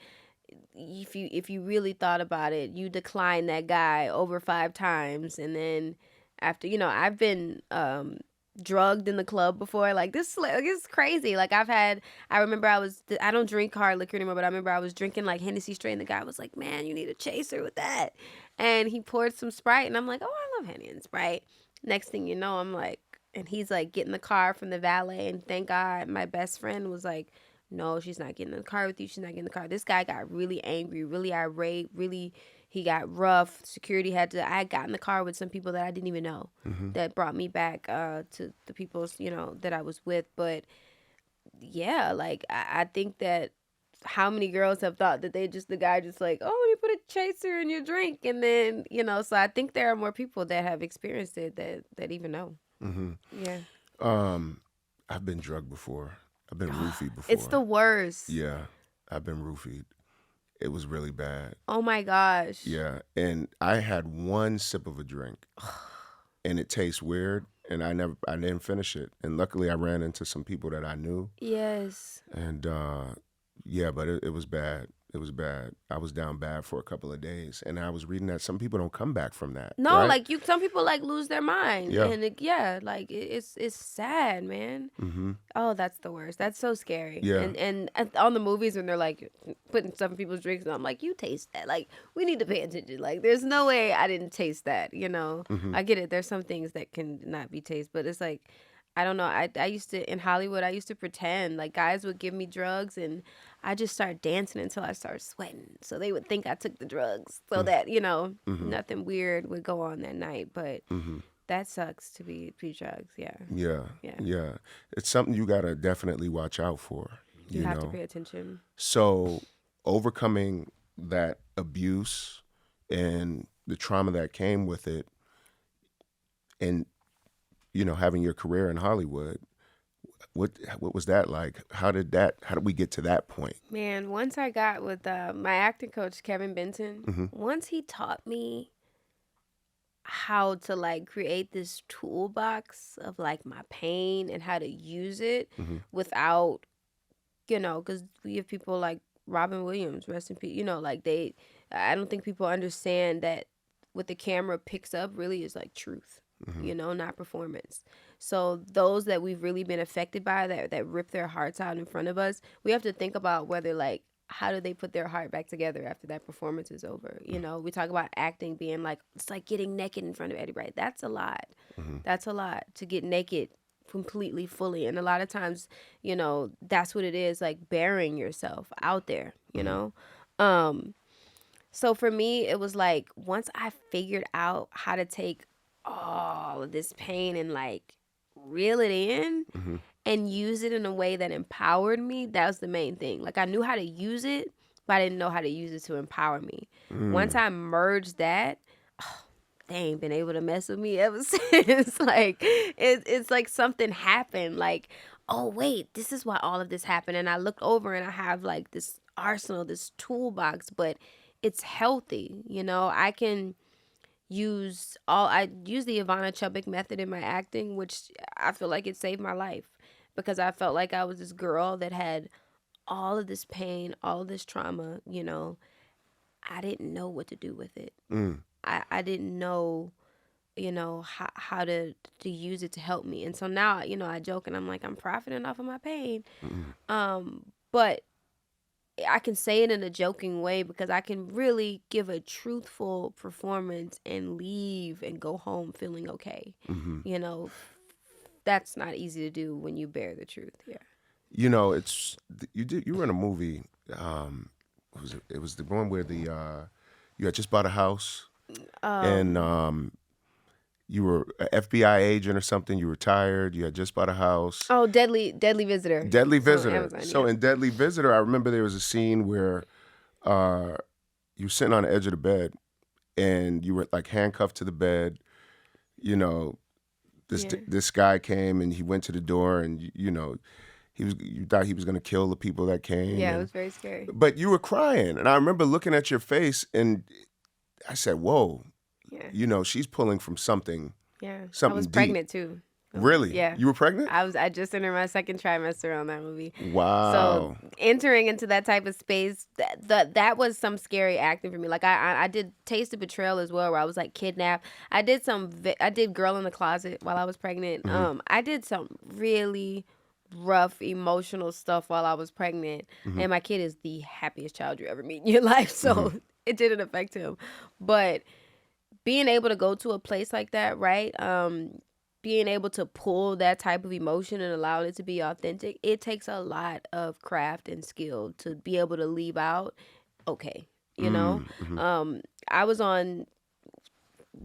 if you really thought about it, you decline that guy over 5 times, and then after, I've been drugged in the club before. Like this, like, it's crazy. Like I remember I don't drink hard liquor anymore, but I remember I was drinking like Hennessy straight, and the guy was like, "Man, you need a chaser with that," and he poured some Sprite, and I'm like, "Oh, I love Henny and Sprite." Next thing you know, I'm like, and he's like getting the car from the valet, and thank God my best friend was like, no, she's not getting in the car with you. She's not getting in the car. This guy got really angry, really irate, really, he got rough. I got in the car with some people that I didn't even know that brought me back to the people's, that I was with. But yeah, like, I think that how many girls have thought that the guy just like, oh, you put a chaser in your drink. And then, so I think there are more people that have experienced it that even know. Yeah. I've been drugged before. I've been roofied before. It's the worst. Yeah, I've been roofied. It was really bad. Oh my gosh. Yeah, and I had one sip of a drink, and it tastes weird, and I didn't finish it. And luckily, I ran into some people that I knew. Yes. And yeah, but it was bad. It was bad. I was down bad for a couple of days, and I was reading that some people don't come back from that. No, right? like some people like lose their mind. Yeah. And it's sad, man. Oh, that's the worst. That's so scary. Yeah. And on the movies when they're like putting stuff in people's drinks, and I'm like, you taste that. Like, we need to pay attention. Like, there's no way I didn't taste that. I get it. There's some things that can not be tasted, but it's like, I don't know. I used to, in Hollywood, I used to pretend like guys would give me drugs, and I just started dancing until I started sweating. So they would think I took the drugs, so that, nothing weird would go on that night. But that sucks to be drugs. Yeah. Yeah. It's something you got to definitely watch out for. You have to pay attention. So overcoming that abuse and the trauma that came with it, and having your career in Hollywood, what was that like? How did we get to that point? Man, once I got with my acting coach, Kevin Benton, once he taught me how to like create this toolbox of like my pain and how to use it Mm-hmm. without, because we have people like Robin Williams, rest in peace, like I don't think people understand that what the camera picks up really is like truth, Mm-hmm. not performance. So those that we've really been affected by that rip their hearts out in front of us, we have to think about whether like how do they put their heart back together after that performance is over. We talk about acting being like it's like getting naked in front of everybody. That's a lot. Mm-hmm. That's a lot to get naked completely fully, and a lot of times that's what it is, like burying yourself out there. Mm-hmm. um so for me, it was like once I figured out how to take all of this pain and like reel it in Mm-hmm. and use it in a way that empowered me, that was the main thing. Like I knew how to use it, but I didn't know how to use it to empower me. Once Mm. I merged that, they ain't been able to mess with me ever since. Like it's like something happened. Like, oh wait, this is why all of this happened. And I looked over and I have like this arsenal, this toolbox, but it's healthy. I use the Ivana Chubbuck method in my acting, which I feel like it saved my life because I felt like I was this girl that had all of this pain, all of this trauma. I didn't know what to do with it. Mm. I didn't know, how to use it to help me. And so now, I joke and I'm like, I'm profiting off of my pain. Mm. But I can say it in a joking way because I can really give a truthful performance and leave and go home feeling okay. Mm-hmm. You know, that's not easy to do when you bear the truth. Yeah. It's you were in a movie. It was the one where you had just bought a house and Um. you were an FBI agent or something. You retired. You had just bought a house. Oh, Deadly Visitor. Deadly It's on Visitor. Amazon. So Yeah. in Deadly Visitor, I remember there was a scene where uh, you were sitting on the edge of the bed and you were like handcuffed to the bed. You know, this Yeah. this guy came and he went to the door and you thought he was going to kill the people that came, Yeah. It and was very scary. but you were crying, and I remember looking at your face and I said, "Whoa, Yeah. she's pulling from Yeah. I something was deep." pregnant too. Really? Yeah. You were pregnant? I just entered my second trimester on that movie. So Wow. entering into that type of space, that was some scary acting for me. Like I did Taste of Betrayal as well, where I was like kidnapped. I did Girl in the Closet while I was pregnant. Mm-hmm. I did some really rough emotional stuff while I was pregnant, Mm-hmm. and my kid is the happiest child you ever meet in your life. Mm-hmm. So it didn't affect him, but being able to go to a place like that, right? Being able to pull that type of emotion and allow it to be authentic, it takes a lot of craft and skill to be able to leave out okay. You know? Mm-hmm. Um, I was on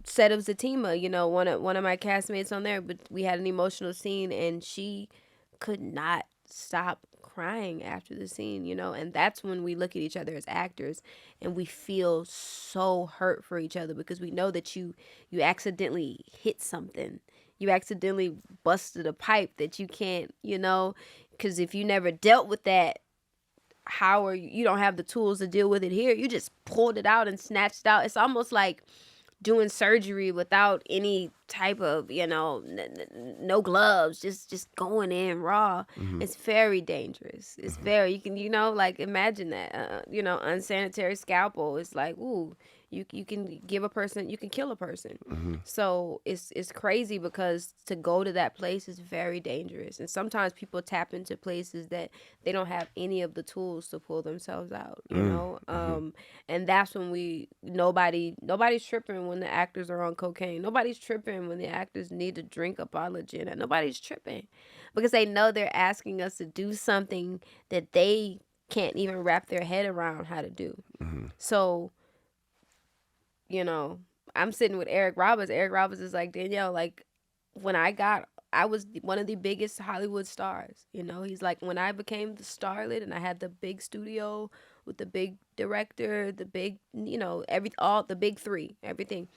set of Zatima, one of my castmates on there, but we had an emotional scene and she could not stop crying after the scene, and that's when we look at each other as actors and we feel so hurt for each other because we know that you accidentally hit something. You accidentally busted a pipe that you can't, because if you never dealt with that, how are you don't have the tools to deal with it here. You just pulled it out and snatched it out. It's almost like doing surgery without any type of no gloves, just going in raw. Mm-hmm. It's very dangerous. It's Mm-hmm. very, you can like imagine that unsanitary scalpel. It's like, ooh, you can give a person, you can kill a person. Mm-hmm. So it's crazy because to go to that place is very dangerous, and sometimes people tap into places that they don't have any of the tools to pull themselves out. Mm-hmm. And that's when nobody's tripping when the actors are on cocaine. Nobody's tripping when the actors need to drink a bottle of gin. Nobody's tripping because they know they're asking us to do something that they can't even wrap their head around how to do. Mm-hmm. So, you know, I'm sitting with Eric Roberts. Eric Roberts is like, Danielle, like I was one of the biggest Hollywood stars. He's like, when I became the starlet and I had the big studio with the big director, the big, all the big three, everything.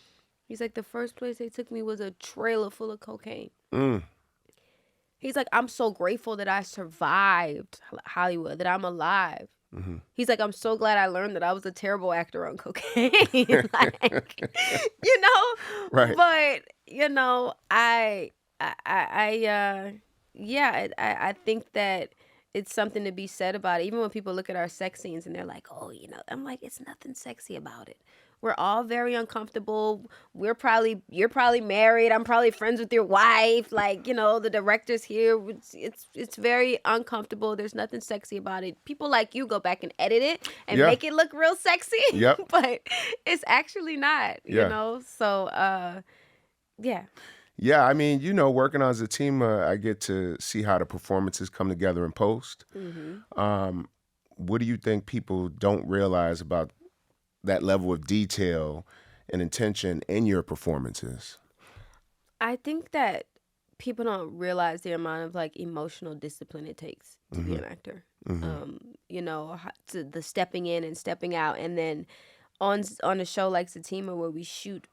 He's like, the first place they took me was a trailer full of cocaine. Mm. He's like, I'm so grateful that I survived Hollywood, that I'm alive. He's like, I'm so glad I learned that I was a terrible actor on cocaine. Like, you know, Right. but you know, yeah, I think that it's something to be said about it. Even when people look at our sex scenes and they're like, oh, you know, I'm like, it's nothing sexy about it. We're all very uncomfortable. You're probably married. I'm probably friends with your wife. Like, you know, the director's here. It's very uncomfortable. There's nothing sexy about it. People like you go back and edit it and Yeah. make it look real sexy. Yep. But it's actually not, you Yeah. know? So, yeah. Yeah, I mean, you know, working on Zatima, I get to see how the performances come together in post. What do you think people don't realize about that level of detail and intention in your performances? I think that people don't realize the amount of like emotional discipline it takes to be an actor. You know, to the stepping in and stepping out, and then on a show like Zatima where we shoot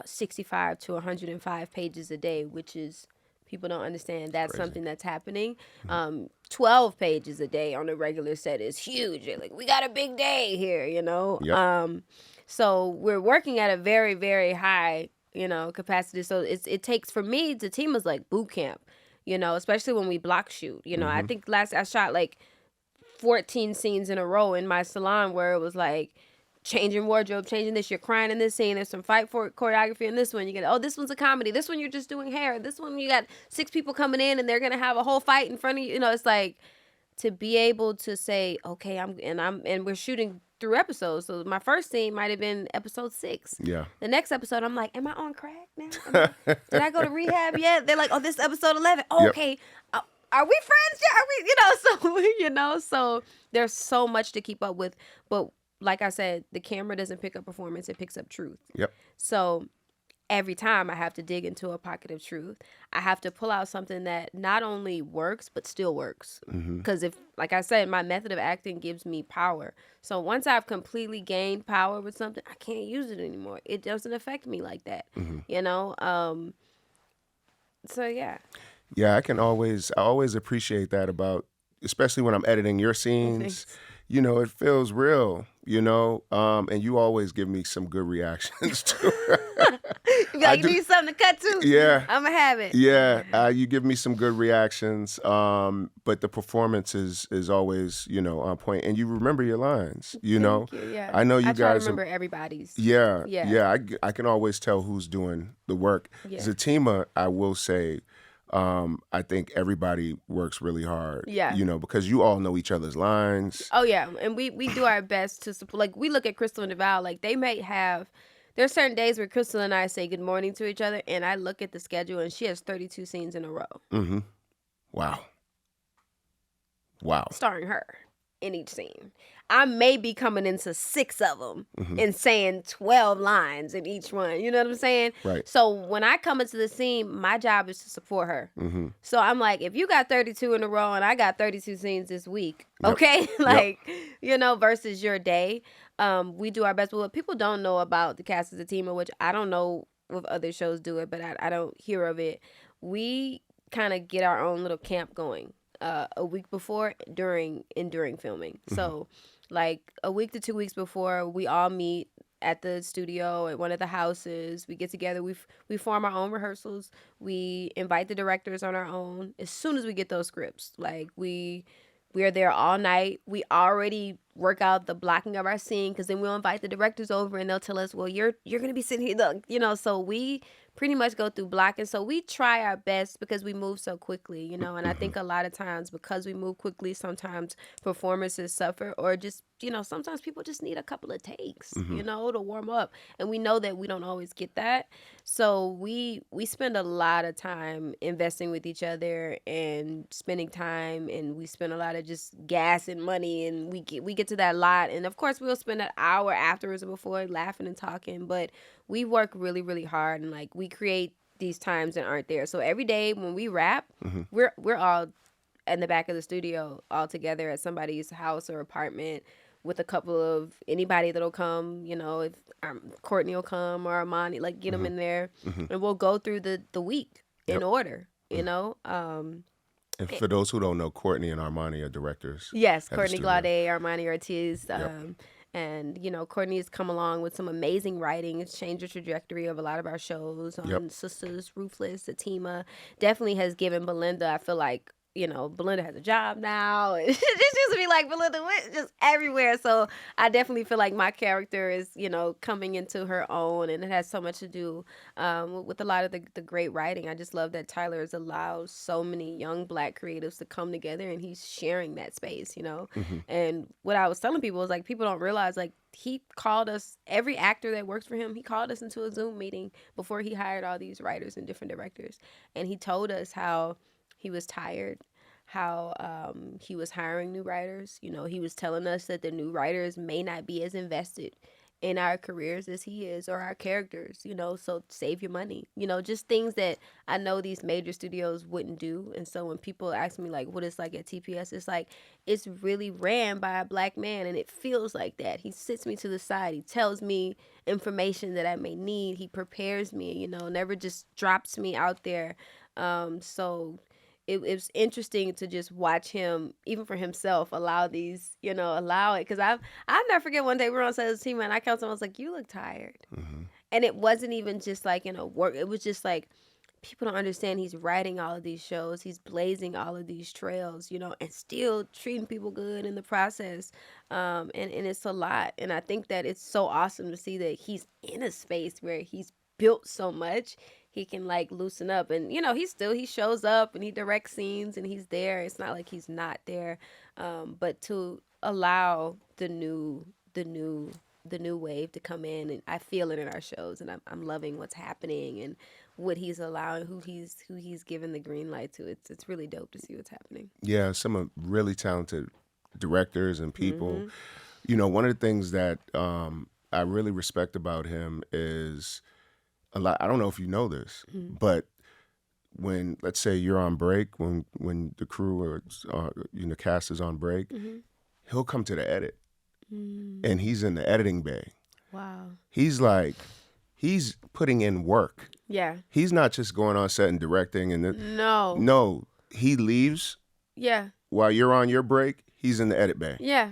65 to 105 pages a day, which is people don't understand that's Crazy. something that's happening. 12 pages a day on a regular set is huge. They're like, we got a big day here, you know. Yep. So we're working at a very, very high, you know, capacity. So it takes, for me, the team is like boot camp, you know, especially when we block shoot. You know, I think I shot like 14 scenes in a row in my salon where it was like changing wardrobe, changing this. You're crying in this scene. There's some fight for choreography in this one. You get, oh, this one's a comedy. This one you're just doing hair. This one you got 6 people coming in and they're gonna have a whole fight in front of you. You know, it's like to be able to say, okay, and we're shooting through episodes. So my first scene might have been episode 6. Yeah. The next episode, I'm like, am I on crack now? Did I go to rehab yet? They're like, oh, this is episode 11. Oh, Yep. okay. Are we friends yet? Are we, you know, so, you know, so there's so much to keep up with. But like I said, the camera doesn't pick up performance, it picks up truth. Yep. So every time I have to dig into a pocket of truth. I have to pull out something that not only works, but still works. Because if, like I said, my method of acting gives me power. So once I've completely gained power with something, I can't use it anymore. It doesn't affect me like that, you know? So yeah. Yeah, I always appreciate that about, especially when I'm editing your scenes. Thanks. You know, it feels real, you know, and you always give me some good reactions too. You like, you need something to cut to? Yeah. I'm going to have it. Yeah, you give me some good reactions, but the performance is always, you know, on point. And you remember your lines, you know. Thank you, yeah. I know you I try guys to remember everybody's. Yeah. Yeah. I can always tell who's doing the work. Yeah. Zatima, I will say, I think everybody works really hard. Yeah. You know, because you all know each other's lines. Oh, yeah. And we do our best to support. Like, we look at Crystal and DeVal, like, they may have, there's certain days where Crystal and I say good morning to each other, and I look at the schedule, and she has 32 scenes in a row. Mm-hmm. Wow. Starring her in each scene. I may be coming into 6 of them and saying 12 lines in each one. You know what I'm saying? Right. So when I come into the scene, my job is to support her. So I'm like, if you got 32 in a row and I got 32 scenes this week, okay? Like, you know, versus your day, we do our best. But what people don't know about the cast of Zatima, which I don't know if other shows do it, but I don't hear of it, we kind of get our own little camp going a week before, during filming. So like a week to 2 weeks before, we all meet at the studio at one of the houses. We get together, we form our own rehearsals, we invite the directors on our own as soon as we get those scripts. Like we are there all night. We already work out the blocking of our scene, because then we'll invite the directors over and they'll tell us, well, you're gonna be sitting here, look, you know. So we pretty much go through blocking. So we try our best because we move so quickly, you know. And I think a lot of times, because we move quickly, sometimes performances suffer, or just, you know, sometimes people just need a couple of takes, you know, to warm up. And we know that we don't always get that. So we spend a lot of time investing with each other and spending time, and we spend a lot of just gas and money, and we get to that lot. And of course we'll spend an hour afterwards or before laughing and talking, but we work really, really hard, and like we create these times that aren't there. So every day when we wrap, we're all in the back of the studio all together at somebody's house or apartment with a couple of anybody that'll come, you know, if Courtney will come or Armani, like get them in there, and we'll go through the week in order, you know. And for those who don't know, Courtney and Armani are directors Yes, at the Courtney studio. Glaude, Armani Ortiz. Yep. And, Courtney has come along with some amazing writing. It's changed the trajectory of a lot of our shows Yep. on Sisters, Ruthless, Zatima. Definitely has given Belinda, I feel like, Belinda has a job now. It just used to be like Belinda went just everywhere. So I definitely feel like my character is, coming into her own, and it has so much to do with a lot of the great writing. I just love that Tyler has allowed so many young Black creatives to come together, and he's sharing that space. Mm-hmm. And what I was telling people was like, people don't realize, like, he called us, every actor that works for him, he called us into a Zoom meeting before he hired all these writers and different directors. And he told us how he was tired, how he was hiring new writers. He was telling us that the new writers may not be as invested in our careers as he is, or our characters, so save your money. Just things that I know these major studios wouldn't do. And so when people ask me, like, what it's like at TPS, it's like, it's really ran by a Black man, and it feels like that. He sits me to the side, he tells me information that I may need, he prepares me, never just drops me out there. So it was interesting to just watch him, even for himself, allow these, allow it. Because I'll never forget one day we were on set as a team, and I called someone, I was like, you look tired. Mm-hmm. And it wasn't even just like, work. It was just like, people don't understand, he's writing all of these shows, he's blazing all of these trails, and still treating people good in the process. And it's a lot. And I think that it's so awesome to see that he's in a space where he's built so much, he can like loosen up. And he shows up and he directs scenes and he's there. It's not like he's not there. But to allow the new wave to come in, and I feel it in our shows, and I'm loving what's happening and what he's allowing, who he's given the green light to. It's really dope to see what's happening. Yeah, some really talented directors and people. Mm-hmm. One of the things that I really respect about him is a lot. I don't know if you know this, Mm-hmm. but when, let's say, you're on break, when the crew or cast is on break, Mm-hmm. he'll come to the edit, Mm. and he's in the editing bay. Wow. He's putting in work. Yeah. He's not just going on set and directing No. no, he leaves Yeah. while you're on your break. He's in the edit bay. Yeah.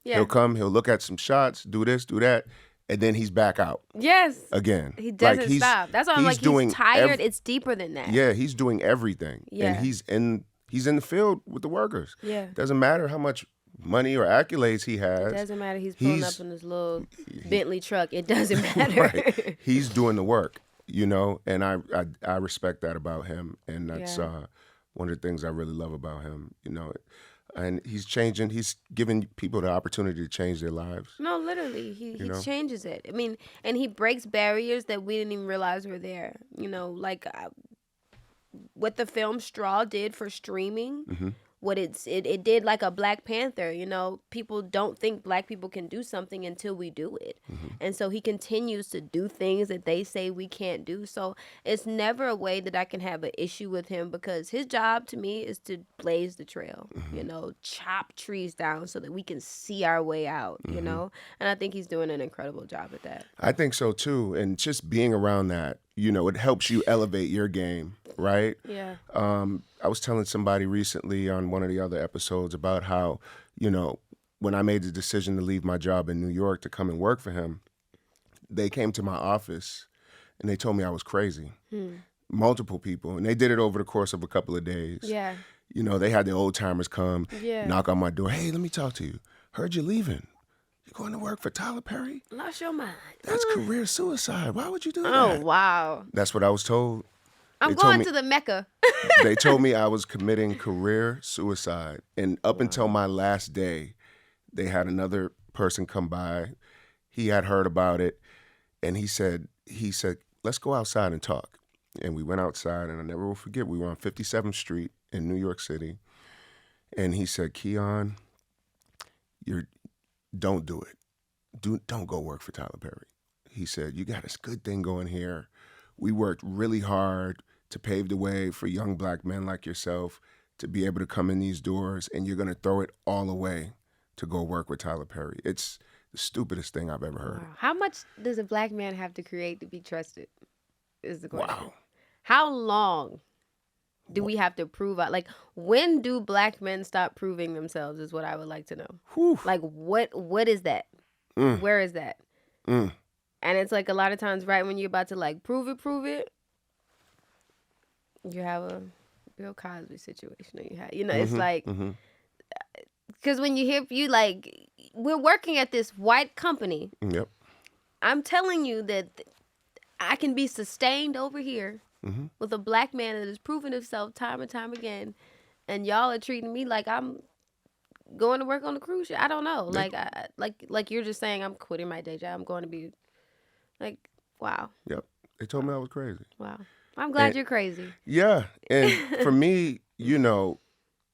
Yeah. He'll come, he'll look at some shots, do this, do that, and then he's back out Yes. again. He doesn't stop. That's why I'm like, he's tired. It's deeper than that. Yeah, he's doing everything. Yeah. And he's in the field with the workers. Yeah. Doesn't matter how much money or accolades he It has. doesn't matter. He's pulling up in his little Bentley truck. It doesn't matter. Right. He's doing the work, and I respect that about him, and that's one of the things I really love about him, And he's changing. He's giving people the opportunity to change their lives. No, literally, he changes it. I mean, and he breaks barriers that we didn't even realize were there. Like what the film Straw did for streaming. Mm-hmm. What it did, like a Black Panther. People don't think Black people can do something until we do it. Mm-hmm. And so he continues to do things that they say we can't do. So it's never a way that I can have an issue with him, because his job to me is to blaze the trail, Mm-hmm. Chop trees down so that we can see our way out, Mm-hmm. And I think he's doing an incredible job at that. I think so too, and just being around that, it helps you elevate your game, right? Yeah. I was telling somebody recently on one of the other episodes about how, when I made the decision to leave my job in New York to come and work for him, they came to my office and they told me I was crazy. Multiple people, and they did it over the course of a couple of days. Yeah. They had the old timers come, Yeah. knock on my door. Hey, let me talk to you. Heard you're leaving. You going to work for Tyler Perry? Lost your mind. That's career suicide. Why would you do that? Oh, wow. That's what I was told. I'm They told going me- to the Mecca. They told me I was committing career suicide. And up until my last day, they had another person come by. He had heard about it. And he said, let's go outside and talk. And we went outside, and I never will forget, we were on 57th Street in New York City. And he said, Keon, don't do it. Don't go work for Tyler Perry. He said, you got this good thing going here. We worked really hard to pave the way for young Black men like yourself to be able to come in these doors, and you're going to throw it all away to go work with Tyler Perry. It's the stupidest thing I've ever heard. Wow. How much does a Black man have to create to be trusted? Is the question. Wow. How long Do we have to prove out? Like, when do black men stop proving themselves is what I would like to know. Whew. Like, what is that? Mm. Where is that? Mm. And it's like a lot of times right when you're about to like prove it, you have a Bill Cosby situation. Or you have, it's like, Mm-hmm. because when you hear like, we're working at this white company. Yep. I'm telling you that I can be sustained over here with a black man that has proven himself time and time again, and y'all are treating me like I'm going to work on a cruise ship. I don't know. Yep. Like you're just saying I'm quitting my day job. I'm going to be like, wow. Yep. They told me I was crazy. Wow. I'm glad And- you're crazy. Yeah. And for me,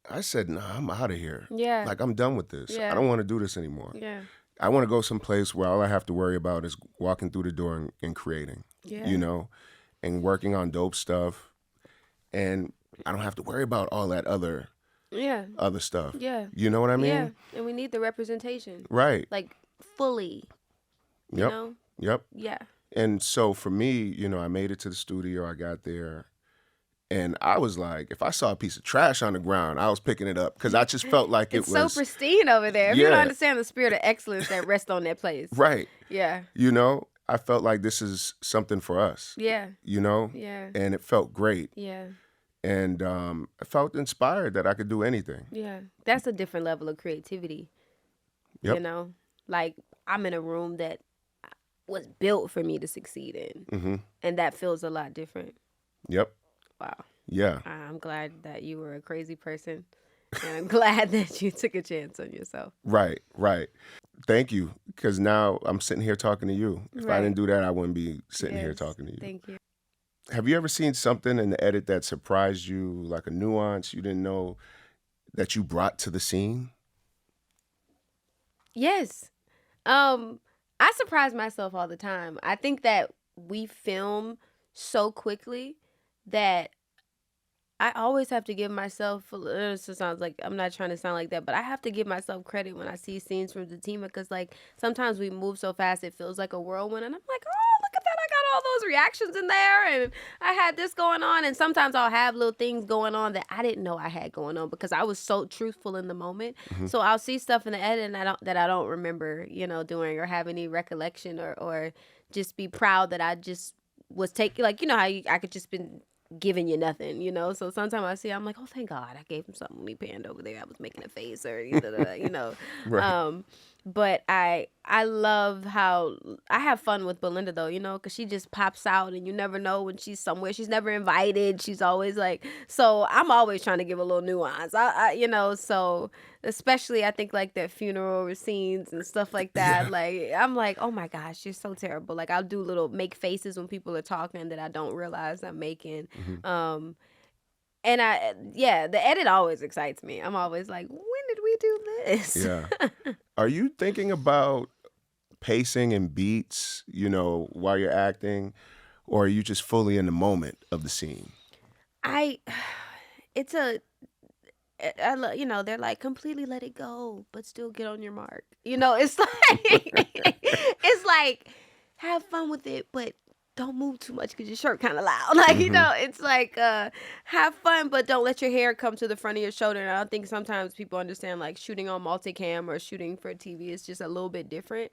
I said, nah, I'm out of here. Yeah. Like, I'm done with this. Yeah. I don't want to do this anymore. Yeah. I want to go someplace where all I have to worry about is walking through the door and creating, Yeah. And working on dope stuff. And I don't have to worry about all that other stuff. Yeah. You know what I mean? Yeah. And we need the representation. Right. Like, fully. Yep. You know? Yep. Yeah. And so for me, I made it to the studio. I got there. And I was like, if I saw a piece of trash on the ground, I was picking it up because I just felt like It's it was so pristine over there. If you don't Yeah. understand the spirit of excellence that rests on that place. right. Yeah. I felt like this is something for us. Yeah. Yeah. And it felt great. Yeah. And I felt inspired that I could do anything. Yeah. That's a different level of creativity. Yep. You know? Like, I'm in a room that was built for me to succeed in. Mm-hmm. And that feels a lot different. Yep. Wow. Yeah. I'm glad that you were a crazy person. And I'm glad that you took a chance on yourself. Right. Thank you. Because now I'm sitting here talking to you. If I Right. didn't do that, I wouldn't be sitting here Yes. talking to you. Thank you. Have you ever seen something in the edit that surprised you, like a nuance you didn't know that you brought to the scene? Yes. I surprise myself all the time. I think that we film so quickly that I always have to give myself, it sounds like, I'm not trying to sound like that, but I have to give myself credit when I see scenes from Zatima because, like, sometimes we move so fast it feels like a whirlwind, and I'm like, oh, look at that, I got all those reactions in there, and I had this going on, and sometimes I'll have little things going on that I didn't know I had going on because I was so truthful in the moment. So I'll see stuff in the edit and I don't remember, doing or have any recollection or just be proud that I just was taking, like, how I could just been giving you nothing, so sometimes I see, I'm like, oh, thank God I gave him something when he panned over there, I was making a face or Right. But I love how I have fun with Belinda though, because she just pops out and you never know when she's somewhere. She's never invited. She's always like, so I'm always trying to give a little nuance. So especially I think like the funeral scenes and stuff like that. Yeah. Like I'm like, oh my gosh, you're so terrible. Like I'll do little make faces when people are talking that I don't realize I'm making. And the edit always excites me. I'm always like, when did we do this? Yeah. Are you thinking about pacing and beats, while you're acting, or are you just fully in the moment of the scene? They're like, completely let it go, but still get on your mark. It's like, it's like, have fun with it, but don't move too much because your shirt kind of loud. Like, it's like, have fun, but don't let your hair come to the front of your shoulder. And I don't think sometimes people understand, like, shooting on multicam or shooting for TV is just a little bit different.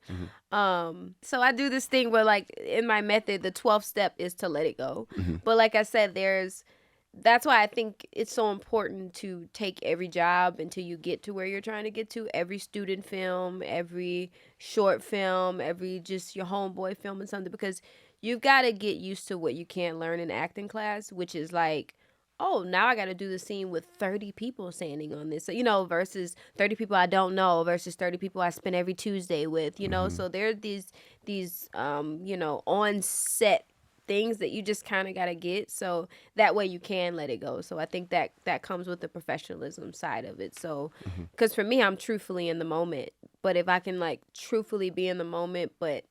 So I do this thing where, like, in my method, the 12th step is to let it go. But like I said, that's why I think it's so important to take every job until you get to where you're trying to get to. Every student film, every short film, every just your homeboy film and something, because you've got to get used to what you can't learn in acting class, which is like, oh, now I got to do the scene with 30 people standing on this, versus 30 people I don't know versus 30 people I spend every Tuesday with, So there's these on set things that you just kind of got to get, so that way you can let it go. So I think that comes with the professionalism side of it. So because for me, I'm truthfully in the moment, but if I can like truthfully be in the moment but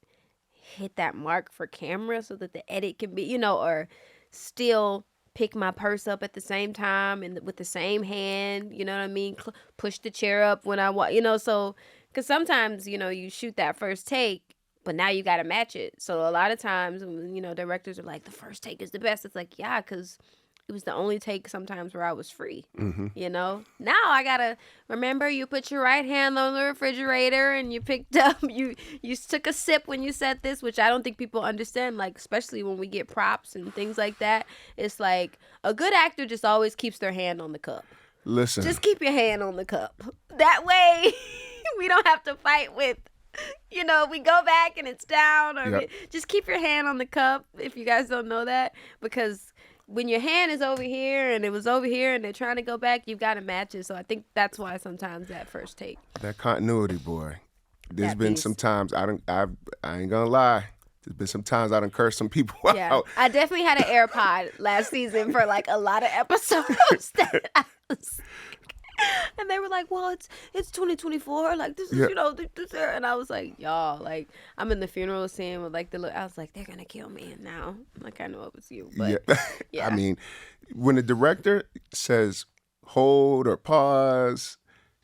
hit that mark for camera so that the edit can be, or still pick my purse up at the same time and with the same hand, you know what I mean? Push the chair up when I want, so because sometimes, you shoot that first take, but now you got to match it. So a lot of times, directors are like, the first take is the best. It's like, yeah, because it was the only take sometimes where I was free. Mm-hmm. You know, now I gotta remember you put your right hand on the refrigerator and you picked up you took a sip when you said this, which I don't think people understand. Like especially when we get props and things like that, it's like a good actor just always keeps their hand on the cup. Listen, Just keep your hand on the cup. That way, we don't have to fight with. You know, we go back and it's down, or just keep your hand on the cup if you guys don't know that, because when your hand is over here and it was over here and they're trying to go back, you've got to match it. So I think that's why sometimes that first take. that continuity, boy. There's That been piece. some times I ain't gonna lie. There's been some times I done cursed some people Yeah, out. I definitely had an AirPod last season for like a lot of episodes that I was. And they were like, "Well, it's 2024. Like this is and I was like, "Y'all, like I'm in the funeral scene with like the look." I was like, "They're gonna kill me now." Like I know it was you, but yeah. I mean, when the director says hold or pause,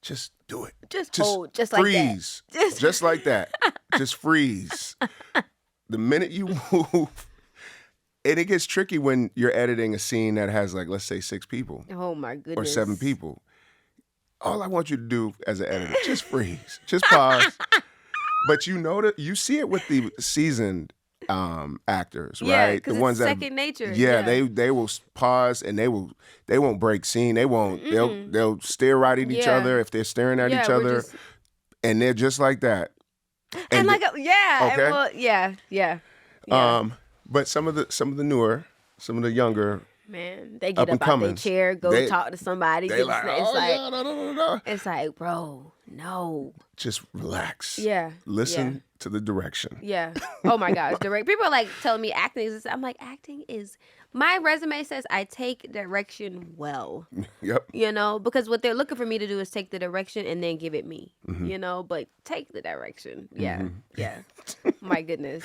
just do it. Just hold, just like that. Freeze, just like that. Just freeze. The minute you move, and it gets tricky when you're editing a scene that has like, let's say 6 people. Oh my goodness. Or 7 people. All I want you to do as an editor, just freeze, just pause. But you know that you see it with the seasoned actors, right? The ones that second nature. Yeah, they will pause and they won't break scene. They won't. They'll stare right at each other if they're staring at each other, and they're just like that. And like okay, yeah. But some of the newer, some of the younger. Man, they get up out their chair, go talk to somebody. They like, no. It's like, bro, no. Just relax. Yeah. Listen to the direction. Yeah. Oh my gosh. People are like telling me acting is. I'm like, acting is. My resume says I take direction well. Yep. You know, because what they're looking for me to do is take the direction and then give it me. Mm-hmm. You know, but take the direction. Yeah. Mm-hmm. Yeah. My goodness.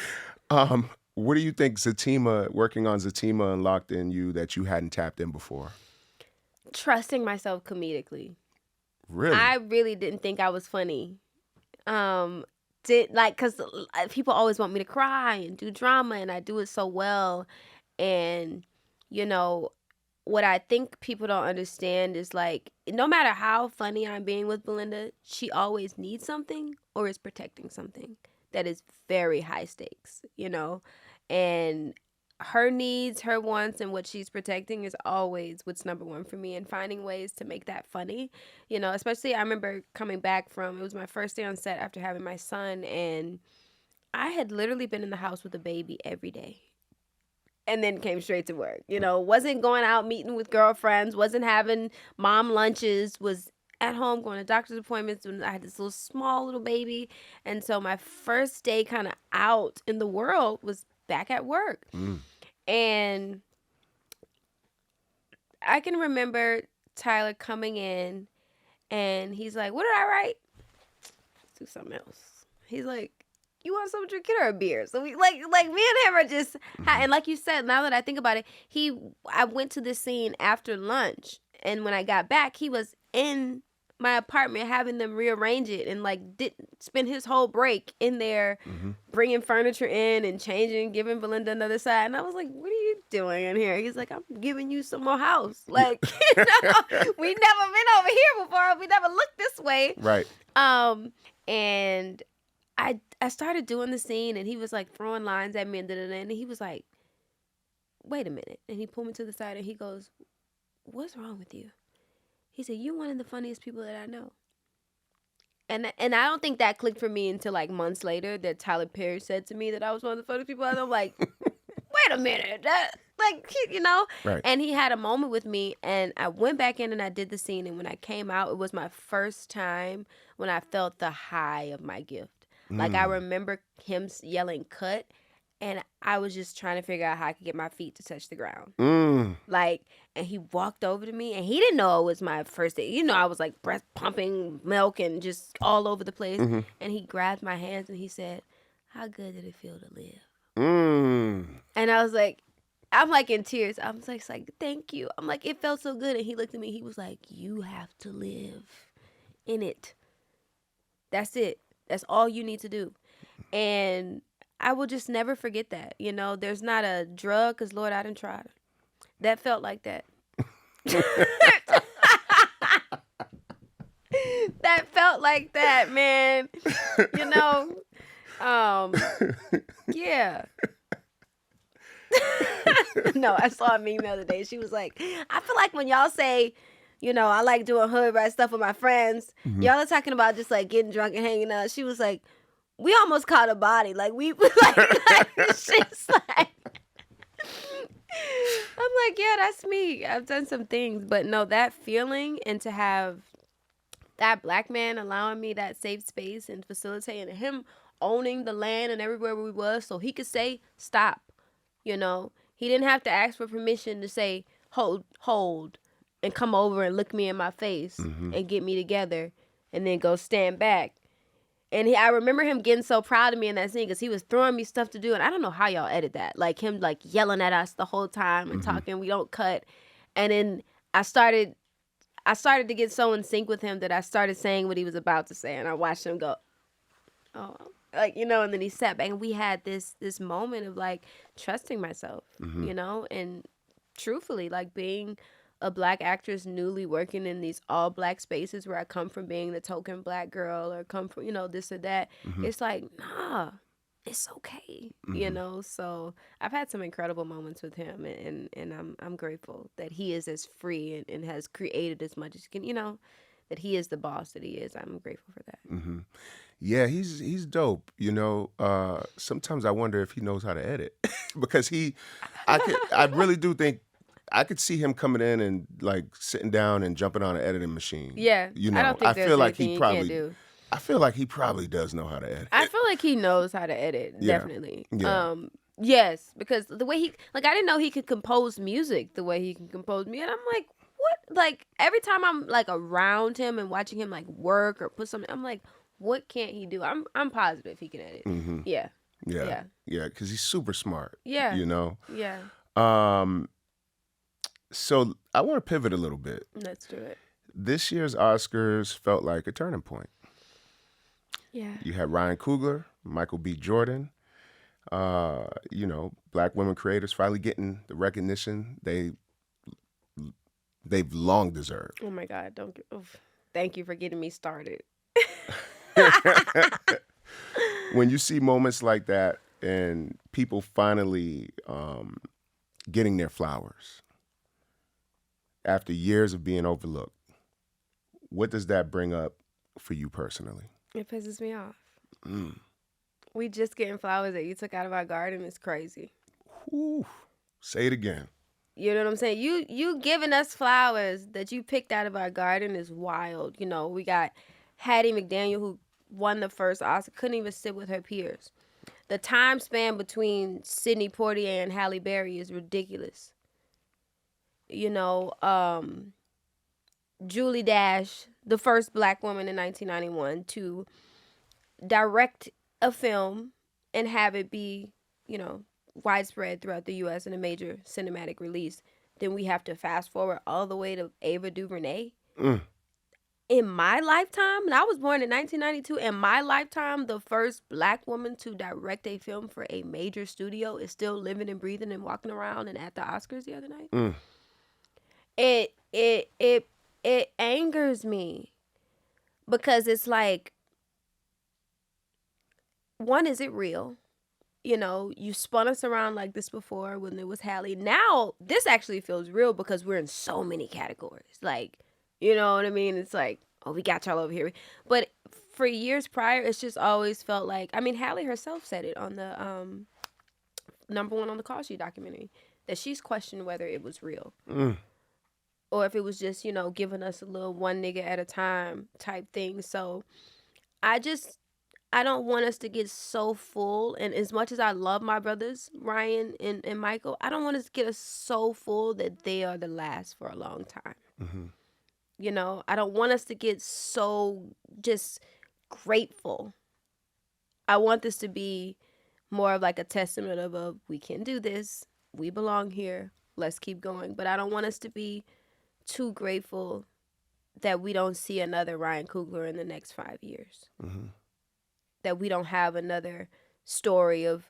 What do you think working on Zatima unlocked in you that you hadn't tapped in before? Trusting myself comedically. Really? I really didn't think I was funny. Because people always want me to cry and do drama, and I do it so well. And, you know, what I think people don't understand is like, no matter how funny I'm being with Belinda, she always needs something or is protecting something that is very high stakes, you know? And her needs, her wants, and what she's protecting is always what's number one for me, and finding ways to make that funny, you know? Especially I remember coming back it was my first day on set after having my son, and I had literally been in the house with a baby every day. And then came straight to work, you know, wasn't going out meeting with girlfriends, wasn't having mom lunches, was at home going to doctor's appointments when I had this small little baby. And so my first day kind of out in the world was back at work. And I can remember Tyler coming in and he's like, "What did I write?" Let's do something else. He's like, "You want something to drink or a beer?" So we like me and him are just, and like you said, now that I think about it, I went to this scene after lunch, and when I got back, he was in my apartment having them rearrange it, and like didn't spend his whole break in there, bringing furniture in and changing, giving Belinda another side. And I was like, "What are you doing in here?" He's like, "I'm giving you some more house." Like, you know, we never been over here before. We never looked this way. Right. And I started doing the scene, and he was like throwing lines at me, and he was like, "Wait a minute." And he pulled me to the side and he goes, "What's wrong with you?" He said, "You're one of the funniest people that I know." And I don't think that clicked for me until like months later that Tyler Perry said to me that I was one of the funniest people I know. I'm like, wait a minute. You know? Right. And he had a moment with me, and I went back in and I did the scene. And when I came out, it was my first time when I felt the high of my gift. Like I remember him yelling "cut," and I was just trying to figure out how I could get my feet to touch the ground. Like, and he walked over to me, and he didn't know it was my first day. You know, I was like breast pumping milk and just all over the place. And he grabbed my hands and he said, "How good did it feel to live?" And I was like, I'm like in tears. I was like, "Thank you." I'm like, "It felt so good." And he looked at me. He was like, "You have to live in it. That's it. That's all you need to do." And I will just never forget that. You know, there's not a drug, because Lord, I done tried it, that felt like that. That felt like that, man. You know, yeah. No, I saw a meme the other day. She was like, I feel like when y'all say, I like doing hood rat stuff with my friends, Mhm. y'all are talking about just like getting drunk and hanging out. She was like, we almost caught a body. Like we like it's just like I'm like, yeah, that's me. I've done some things, but no, that feeling and to have that black man allowing me that safe space and facilitating him owning the land and everywhere we was so he could say stop. He didn't have to ask for permission to say hold and come over and look me in my face Mhm. and get me together and then go stand back. And I remember him getting so proud of me in that scene because he was throwing me stuff to do, and I don't know how y'all edit that. Like him, like yelling at us the whole time and talking. We don't cut. And then I started to get so in sync with him that I started saying what he was about to say, and I watched him go, oh, like and then he sat back, and we had this moment of like trusting myself, and truthfully, like being a black actress newly working in these all black spaces where I come from being the token black girl or come from this or that. It's like, nah, it's okay, So I've had some incredible moments with him, and I'm grateful that he is as free and has created as much as he can, that he is the boss that he is. I'm grateful for that. Mm-hmm. Yeah, he's dope. Sometimes I wonder if he knows how to edit because I really do think I could see him coming in and like sitting down and jumping on an editing machine. Yeah, I don't think I there's feel like anything he can't do. I feel like he probably does know how to edit. I feel like he knows how to edit, Yeah. definitely. Yeah. Yes, because the way I didn't know he could compose music the way he can compose me, and I'm like, what? Like every time I'm like around him and watching him like work or put something, I'm like, what can't he do? I'm positive he can edit. Mm-hmm. Yeah. Yeah. Yeah, because he's super smart. Yeah. Yeah. Yeah. So I want to pivot a little bit. Let's do it. This year's Oscars felt like a turning point. Yeah. You had Ryan Coogler, Michael B. Jordan, black women creators finally getting the recognition they've long deserved. Oh my God! Thank you for getting me started. When you see moments like that and people finally getting their flowers after years of being overlooked, what does that bring up for you personally? It pisses me off. We just getting flowers that you took out of our garden is crazy. Whew. Say it again. You know what I'm saying? You giving us flowers that you picked out of our garden is wild. We got Hattie McDaniel, who won the first Oscar, couldn't even sit with her peers. The time span between Sidney Poitier and Halle Berry is ridiculous. Julie Dash, the first black woman in 1991 to direct a film and have it be, widespread throughout the U.S. in a major cinematic release. Then we have to fast forward all the way to Ava DuVernay. In my lifetime, and I was born in 1992, in my lifetime, the first black woman to direct a film for a major studio is still living and breathing and walking around and at the Oscars the other night. It angers me because it's like, one, is it real? You spun us around like this before when it was Halle. Now, this actually feels real because we're in so many categories. Like, you know what I mean? It's like, oh, we got y'all over here. But for years prior, it's just always felt like, Halle herself said it on the number one on the Call Sheet documentary, that she's questioned whether it was real. Or if it was just, giving us a little one nigga at a time type thing. So I don't want us to get so full. And as much as I love my brothers, Ryan and Michael, I don't want us to get us so full that they are the last for a long time. Mm-hmm. I don't want us to get so just grateful. I want this to be more of like a testament of we can do this. We belong here. Let's keep going. But I don't want us to be too grateful that we don't see another Ryan Coogler in the next 5 years. Mm-hmm. That we don't have another story of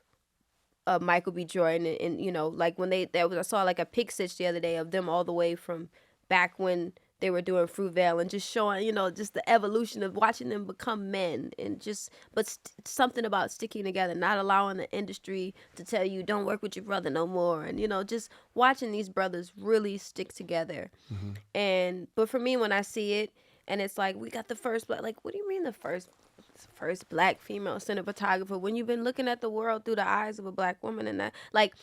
Michael B. Jordan and like when I saw like a pic stitch the other day of them all the way from back when they were doing Fruitvale, and just showing, just the evolution of watching them become men, and something about sticking together, not allowing the industry to tell you don't work with your brother no more, and just watching these brothers really stick together. But for me, when I see it, and it's like, we got the first black, like, what do you mean the first black female cinematographer, when you've been looking at the world through the eyes of a black woman? And that, like,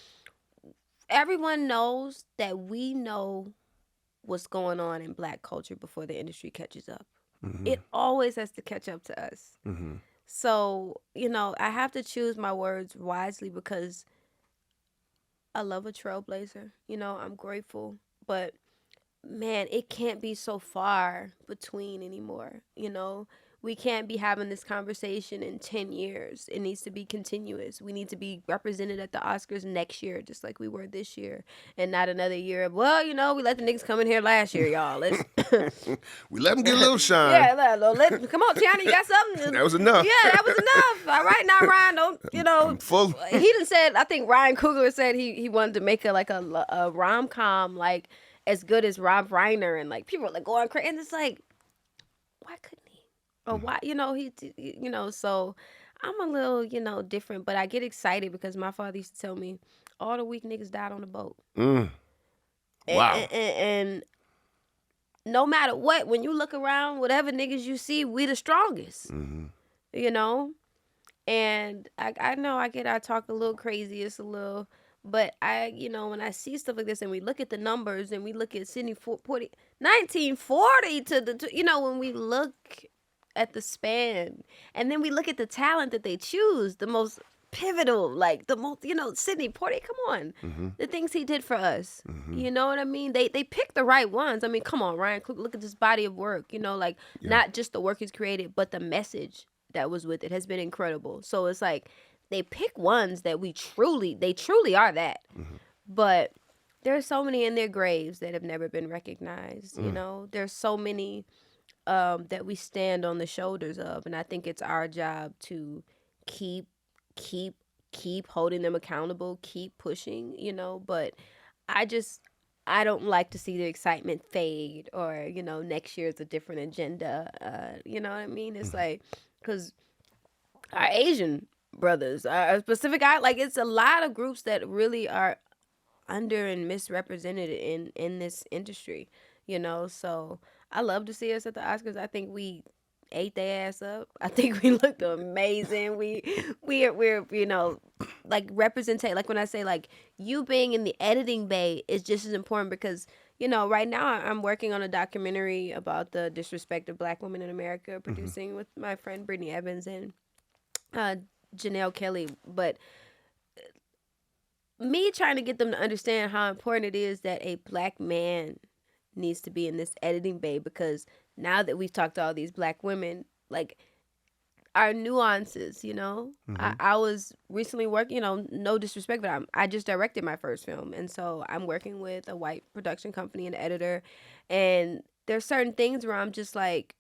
everyone knows that we know what's going on in black culture before the industry catches up. It always has to catch up to us. So, I have to choose my words wisely, because I love a trailblazer. I'm grateful, but man, it can't be so far between anymore. We can't be having this conversation in 10 years. It needs to be continuous. We need to be represented at the Oscars next year, just like we were this year, and not another year of, well, we let the niggas come in here last year, y'all. Let's We let them get a little shine. yeah, come on, Tiana, you got something? That was enough. Yeah, that was enough. All right, now Ryan, I'm full. He done said, I think Ryan Coogler said he wanted to make a rom-com, like, as good as Rob Reiner, and like people are like going crazy, and it's like, why couldn't he? Or why, so I'm a little, different, but I get excited because my father used to tell me all the weak niggas died on the boat. Wow. And no matter what, when you look around, whatever niggas you see, we the strongest. And I know I talk a little crazy, it's a little. But when I see stuff like this, and we look at the numbers, and we look at Sidney 1940 when we look at the span, and then we look at the talent that they choose, the most pivotal, like the most, Sidney Poitier, come on, the things he did for us. You know what I mean? They picked the right ones. I mean, come on, Ryan Cook, look at this body of work, not just the work he's created, but the message that was with it has been incredible. So it's like, they pick ones that they truly are that. But there's so many in their graves that have never been recognized. There's so many that we stand on the shoulders of, and I think it's our job to keep holding them accountable, keep pushing. But I don't like to see the excitement fade, or next year is a different agenda. You know what I mean? It's like, because our Asian brothers, a specific like, it's a lot of groups that really are under and misrepresented in this industry, so I love to see us at the Oscars. I think we ate their ass up. I think we looked amazing. We're like, representate, like when I say, like, you being in the editing bay is just as important, because right now I'm working on a documentary about the disrespect of black women in America, producing with my friend Brittany Evans and Janelle Kelly. But me trying to get them to understand how important it is that a black man needs to be in this editing bay, because now that we've talked to all these black women, like, our nuances, I was recently working, no disrespect, but I just directed my first film, and so I'm working with a white production company and editor, and there's certain things where I'm just like,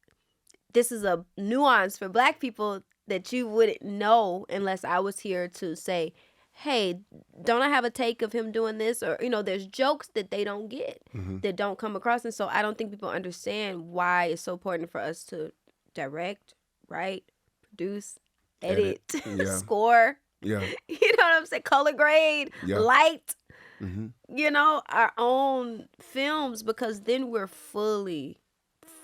this is a nuance for black people that you wouldn't know unless I was here to say, hey, don't I have a take of him doing this? Or, there's jokes that they don't get, that don't come across. And so I don't think people understand why it's so important for us to direct, write, produce, edit. Yeah. Score. Yeah. You know what I'm saying? Color grade, Yeah. light, our own films, because then we're fully,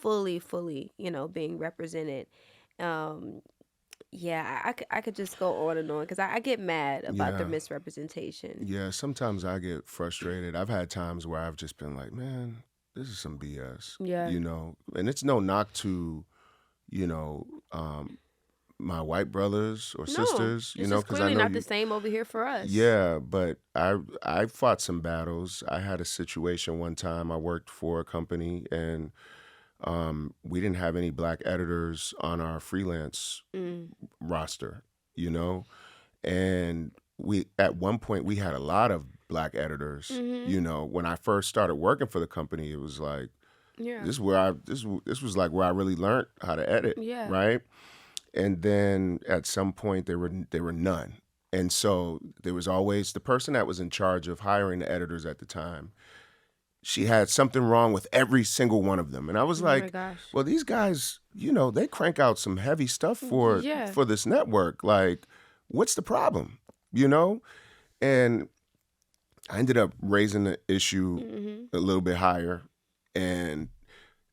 being represented. Yeah, I could just go on and on, because I get mad about the misrepresentation. Yeah, sometimes I get frustrated. I've had times where I've just been like, man, this is some BS. Yeah. And it's no knock to, my white brothers or sisters, it's because clearly not the same over here for us. Yeah, but I fought some battles. I had a situation one time. I worked for a company, and we didn't have any black editors on our freelance roster, and at one point we had a lot of black editors. When I first started working for the company, it was like, this was like where I really learned how to edit, right? And then at some point there were none. And so there was always the person that was in charge of hiring the editors at the time. she had something wrong with every single one of them. And I was Oh my like, gosh. well, these guys, they crank out some heavy stuff for Yeah. this network. Like, what's the problem? And I ended up raising the issue Mm-hmm. a little bit higher, and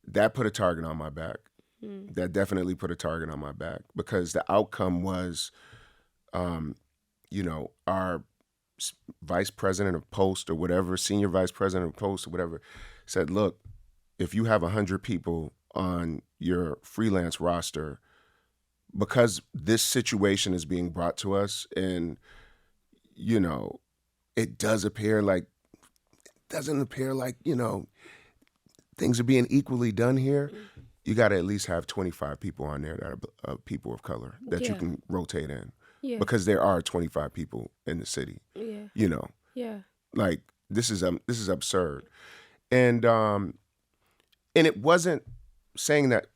that put a target on my back. That definitely put a target on my back, because the outcome was, our vice president of Post or whatever, senior vice president of Post or whatever, said, look, if you have 100 people on your freelance roster, because this situation is being brought to us, and, it doesn't appear like, things are being equally done here, you got to at least have 25 people on there that are people of color that you Yeah. can rotate in. Yeah. Because there are 25 people in the city. Yeah. Yeah. Like, this is absurd. And it wasn't saying that,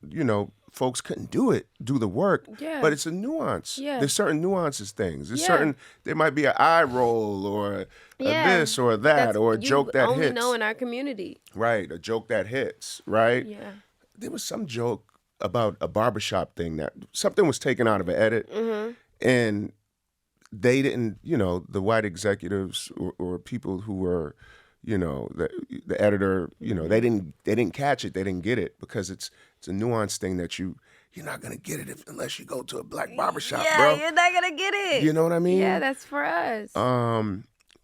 folks couldn't do the work, Yeah. but it's a nuance. Yeah. There's certain nuances things. There's Yeah. there might be an eye roll or a this or that, or a joke that only hits. know in our community. Right, a joke that hits, right? Yeah. There was some joke about a barbershop thing that something was taken out of an edit, and they didn't, the white executives or people who were, the editor, they didn't catch it, they didn't get it, because it's a nuanced thing that you're not gonna get it unless you go to a black barbershop, bro. You're not gonna get it. You know what I mean? Yeah, that's for us.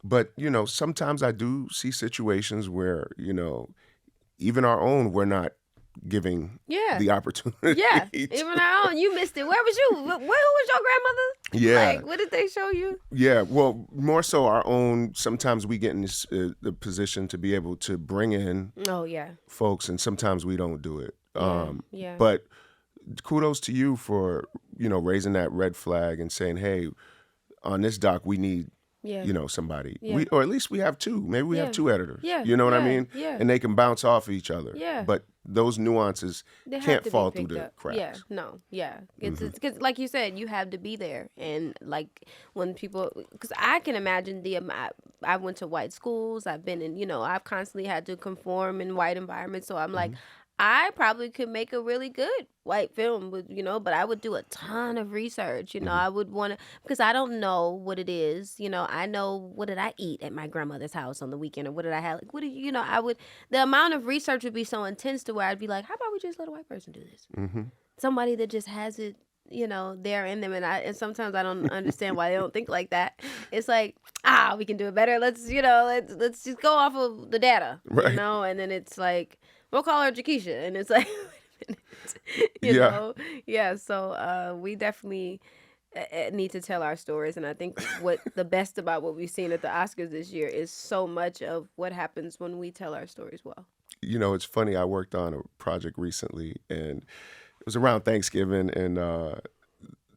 But sometimes I do see situations where, even our own, we're not giving the opportunity. Yeah, even our own. You missed it. Where was you? Who was your grandmother? Yeah. Like, what did they show you? Yeah, well, more so our own. Sometimes we get in this, the position to be able to bring in folks, and sometimes we don't do it. Yeah. But kudos to you for, raising that red flag and saying, hey, on this doc, we need, somebody. Yeah. Or at least we have two. Maybe we have two editors. Yeah. You know what I mean? Yeah. And they can bounce off of each other. Yeah. But those nuances They have can't to be fall through picked the up. cracks. Yeah, no, yeah. It's because, like you said, you have to be there, and like when people, because I can imagine I went to white schools. I've been in, I've constantly had to conform in white environments. So I'm like, I probably could make a really good white film with, but I would do a ton of research. I would want to, because I don't know what it is. I know, what did I eat at my grandmother's house on the weekend, or what did I have? Like, what did the amount of research would be so intense to where I'd be like, how about we just let a white person do this? Somebody that just has it, there in them. And sometimes I don't understand why they don't think like that. It's like, we can do it better. Let's just go off of the data, Right. And then it's like, we'll call her Jakeisha. And it's like, wait a minute, know? Yeah, so we definitely need to tell our stories. And I think what the best about what we've seen at the Oscars this year is so much of what happens when we tell our stories well. It's funny. I worked on a project recently, and it was around Thanksgiving, and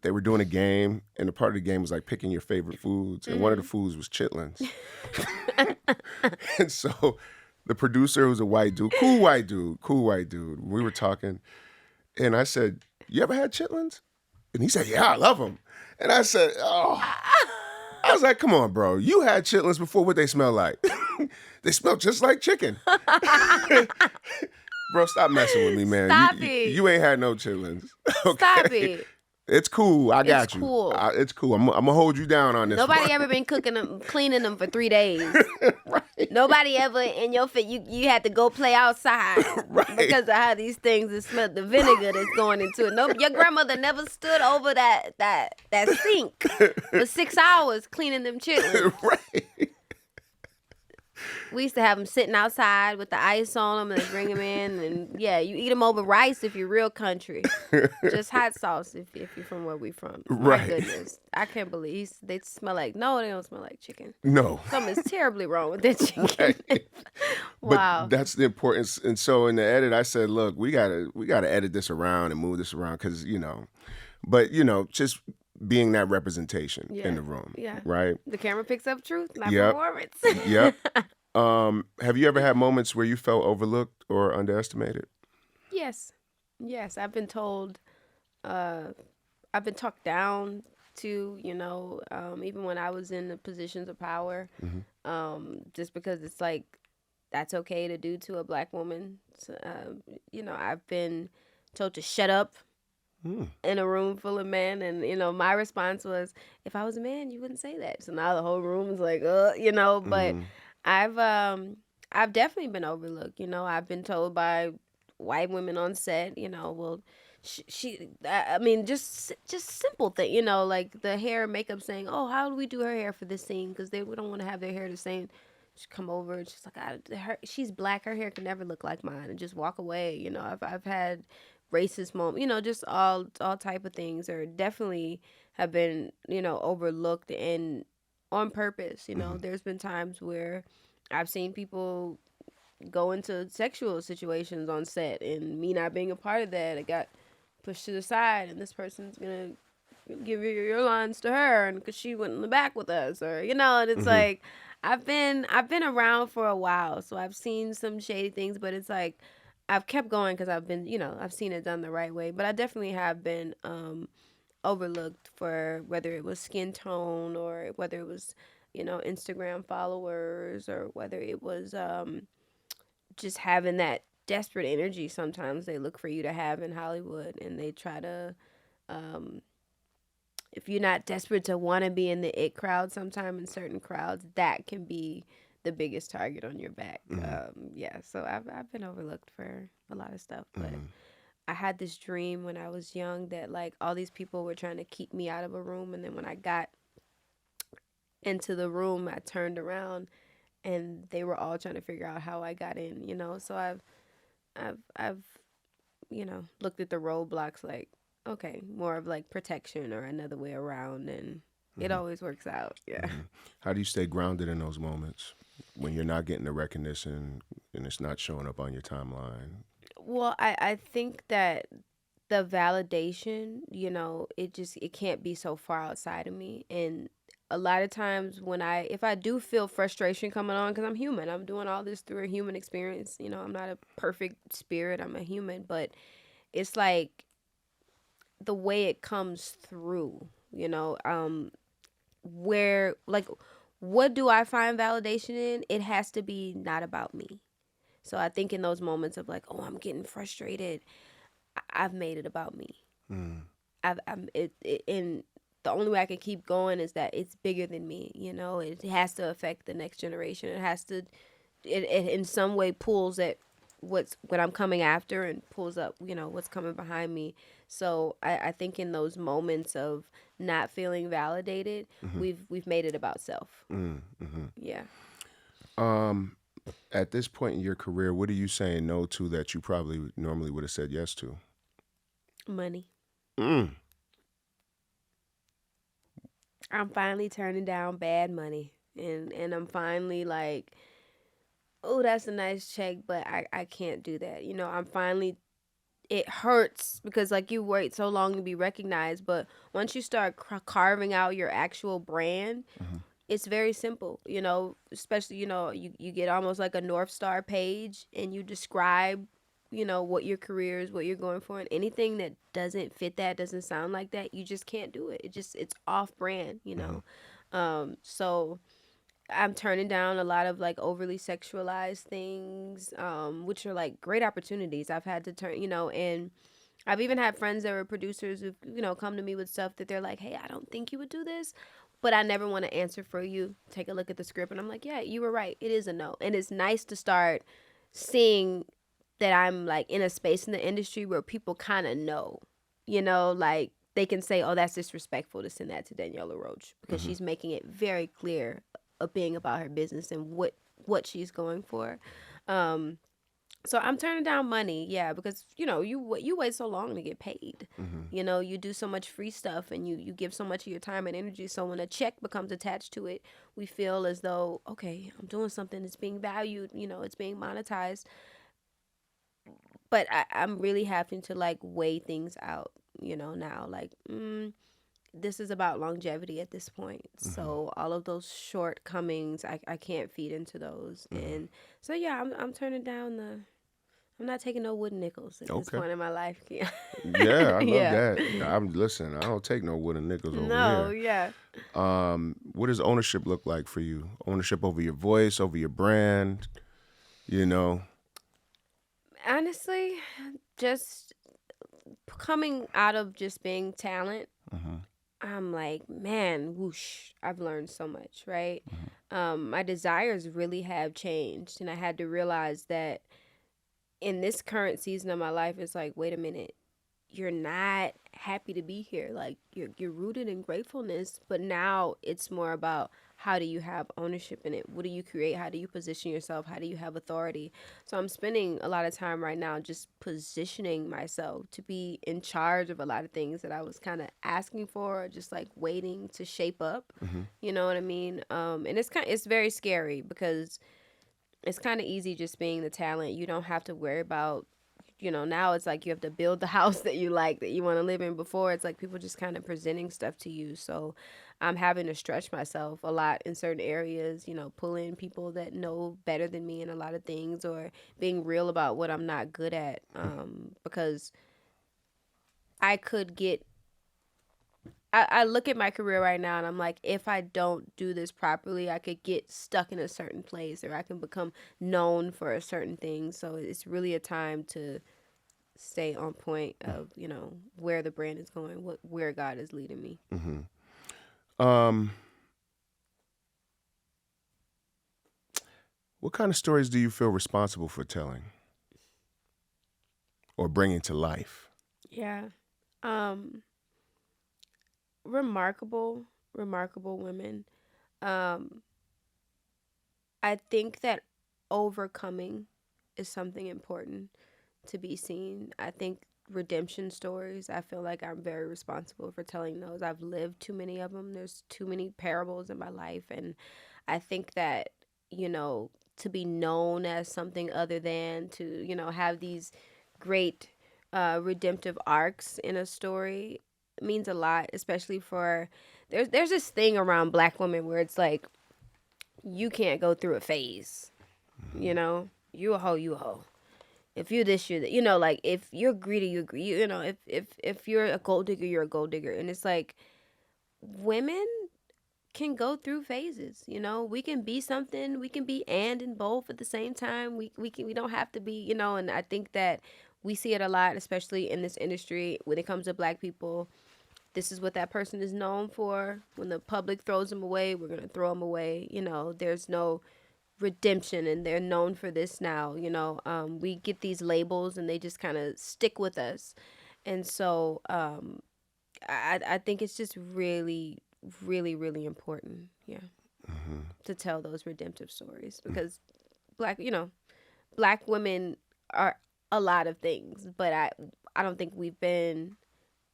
they were doing a game, and a part of the game was like picking your favorite foods, and one of the foods was chitlins. And so the producer was a white dude, cool white dude. We were talking, and I said, you ever had chitlins? And he said, yeah, I love them. And I said, oh. I was like, come on, bro. You had chitlins before. What they smell like? They smell just like chicken. Bro, stop messing with me, man. Stop it. You ain't had no chitlins. Okay? Stop it. It's cool. I got It's you. cool. It's cool. I'm going to hold you down on this Nobody one. ever been cooking them, cleaning them for 3 days. Right. Nobody ever in your fit. You had to go play outside Right. because of how these things that smell the vinegar that's going into it. No, your grandmother never stood over that sink for 6 hours cleaning them chitlins. Right. We used to have them sitting outside with the ice on them and bring them in. And yeah, you eat them over rice if you're real country. Just hot sauce if you're from where we from. Right. My goodness. I can't believe they smell like, no, they don't smell like chicken. No. Something's terribly wrong with that chicken. Right. Wow. But that's the importance. And so in the edit, I said, look, we gotta edit this around and move this around because, but, just being that representation in the room. Yeah. Right? The camera picks up truth, not Yep. performance. Yep. Have you ever had moments where you felt overlooked or underestimated? Yes. I've been told, I've been talked down to, even when I was in the positions of power, just because it's like, that's okay to do to a black woman. So, I've been told to shut up Mm. in a room full of men, and my response was, if I was a man, you wouldn't say that. So now the whole room is like, but Mm. I've um I've definitely been overlooked. I've been told by white women on set, well, I mean, just simple thing, like the hair and makeup, saying, oh, how do we do her hair for this scene, because we don't want to have their hair the same. She come over and she's like, she's black, her hair can never look like mine, and just walk away. I've had racist moment, just all type of things, or definitely have been, overlooked, and on purpose. Mm. There's been times where I've seen people go into sexual situations on set, and me not being a part of that, it got pushed to the side, and this person's gonna give your lines to her, and because she went in the back with us, or and it's Mm-hmm. like I've been around for a while, so I've seen some shady things, but it's like I've kept going because I've been, I've seen it done the right way. But I definitely have been overlooked for whether it was skin tone, or whether it was, Instagram followers, or whether it was just having that desperate energy sometimes they look for you to have in Hollywood, and they try to, um, if you're not desperate to want to be in the it crowd, sometime in certain crowds, that can be the biggest target on your back. Mm-hmm. Yeah, so I've been overlooked for a lot of stuff, but Mm-hmm. I had this dream when I was young that like all these people were trying to keep me out of a room, and then when I got into the room, I turned around and they were all trying to figure out how I got in. So I've looked at the roadblocks like, okay, more of like protection or another way around, and it Mm-hmm. always works out. Yeah. Mm-hmm. How do you stay grounded in those moments when you're not getting the recognition and it's not showing up on your timeline? Well, I think that the validation, it can't be so far outside of me. And a lot of times when if I do feel frustration coming on, because I'm human, I'm doing all this through a human experience. I'm not a perfect spirit, I'm a human, but it's like the way it comes through, where, like, what do I find validation in? It has to be not about me. So I think in those moments of like, oh, I'm getting frustrated, I've made it about me. Mm. And the only way I can keep going is that it's bigger than me. It has to affect the next generation. It has to, it in some way pulls at what I'm coming after, and pulls up, what's coming behind me. So I think in those moments of not feeling validated, Mm-hmm. we've made it about self. Mm-hmm. Yeah. Um, at this point in your career, what are you saying no to that you probably normally would have said yes to? Money. Mm. I'm finally turning down bad money. And I'm finally like, oh, that's a nice check, but I can't do that. I'm finally, it hurts because like you wait so long to be recognized, but once you start carving out your actual brand, Mm-hmm. it's very simple, especially, you get almost like a North Star page, and you describe, what your career is, what you're going for, and anything that doesn't fit, that doesn't sound like that, you just can't do it. It's off brand. So I'm turning down a lot of like overly sexualized things, which are like great opportunities. I've had to turn, and I've even had friends that were producers who've, come to me with stuff that they're like, hey, I don't think you would do this, but I never want to answer for you. Take a look at the script. And I'm like, yeah, you were right. It is a no. And it's nice to start seeing that I'm like in a space in the industry where people kind of know, like they can say, oh, that's disrespectful to send that to Danielle LaRoach, because Mm-hmm. she's making it very clear of being about her business and what she's going for. Um, so I'm turning down money, yeah, because you wait so long to get paid. Mm-hmm. You do so much free stuff, and you give so much of your time and energy. So when a check becomes attached to it, we feel as though, okay, I'm doing something that's being valued. It's being monetized. But I'm really having to like weigh things out. Now, like, this is about longevity at this point. Mm-hmm. So all of those shortcomings, I can't feed into those. Mm-hmm. And so yeah, I'm turning down the. I'm not taking no wooden nickels at this Okay. point in my life. Yeah. Yeah, I love Yeah. that. I'm listen. I don't take no wooden nickels over No, here. yeah. What does ownership look like for you? Ownership over your voice, over your brand. You know. Honestly, just coming out of just being talent, Hmm. I'm like, man, whoosh, I've learned so much, right? My desires really have changed, and I had to realize that in this current season of my life, it's like, wait a minute, you're not happy to be here. Like you're rooted in gratefulness, but now it's more about how do you have ownership in it? What do you create? How do you position yourself? How do you have authority? So I'm spending a lot of time right now just positioning myself to be in charge of a lot of things that I was kind of asking for, or just like waiting to shape up. Hmm. You know what I mean? And it's very scary because it's kind of easy just being the talent. You don't have to worry about, now it's like you have to build the house that you like, that you want to live in. Before, it's like people just kind of presenting stuff to you. So I'm having to stretch myself a lot in certain areas, pull in people that know better than me in a lot of things, or being real about what I'm not good at. Because I could get I look at my career right now and I'm like, if I don't do this properly, I could get stuck in a certain place, or I can become known for a certain thing. So it's really a time to stay on point of, where the brand is going, where God is leading me. Hmm. Um, what kind of stories do you feel responsible for telling or bringing to life? Yeah. Um, remarkable, remarkable women. Um, I think that overcoming is something important to be seen. I think redemption stories, I feel like I'm very responsible for telling those. I've lived too many of them. There's too many parables in my life. And I think that, to be known as something other than to, have these great redemptive arcs in a story means a lot, especially for there's this thing around black women where it's like you can't go through a phase, you a hoe, you a hoe. If you're this, you're that. Like if you're greedy, you're greedy. If you're a gold digger, you're a gold digger. And it's like women can go through phases. We can be something. We can be and both at the same time. We don't have to be. And I think that we see it a lot, especially in this industry when it comes to black people. This is what that person is known for. When the public throws them away, we're gonna throw them away. There's no redemption, and they're known for this now. We get these labels and they just kind of stick with us. And so I think it's just really, really, really important, yeah, Hmm. to tell those redemptive stories, because black you know black women are a lot of things, but I don't think we've been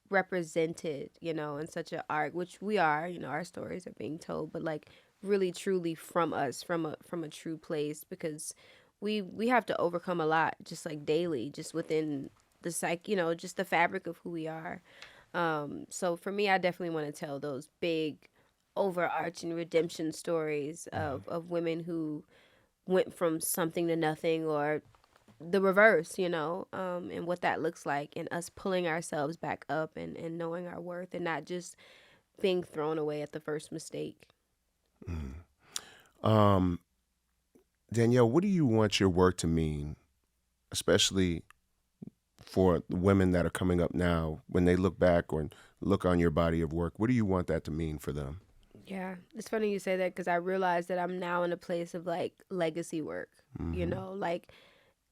represented, in such an arc, which we are. Our stories are being told, but like really truly from us, from a true place, because we have to overcome a lot, just like daily, just within the psych, just the fabric of who we are. So for me, I definitely want to tell those big overarching redemption stories of women who went from something to nothing, or the reverse, and what that looks like, and us pulling ourselves back up, and knowing our worth, and not just being thrown away at the first mistake. Hmm. Um, Danielle, what do you want your work to mean, especially for the women that are coming up now when they look back or look on your body of work? What do you want that to mean for them? Yeah, it's funny you say that because I realize that I'm now in a place of like legacy work. Hmm. Like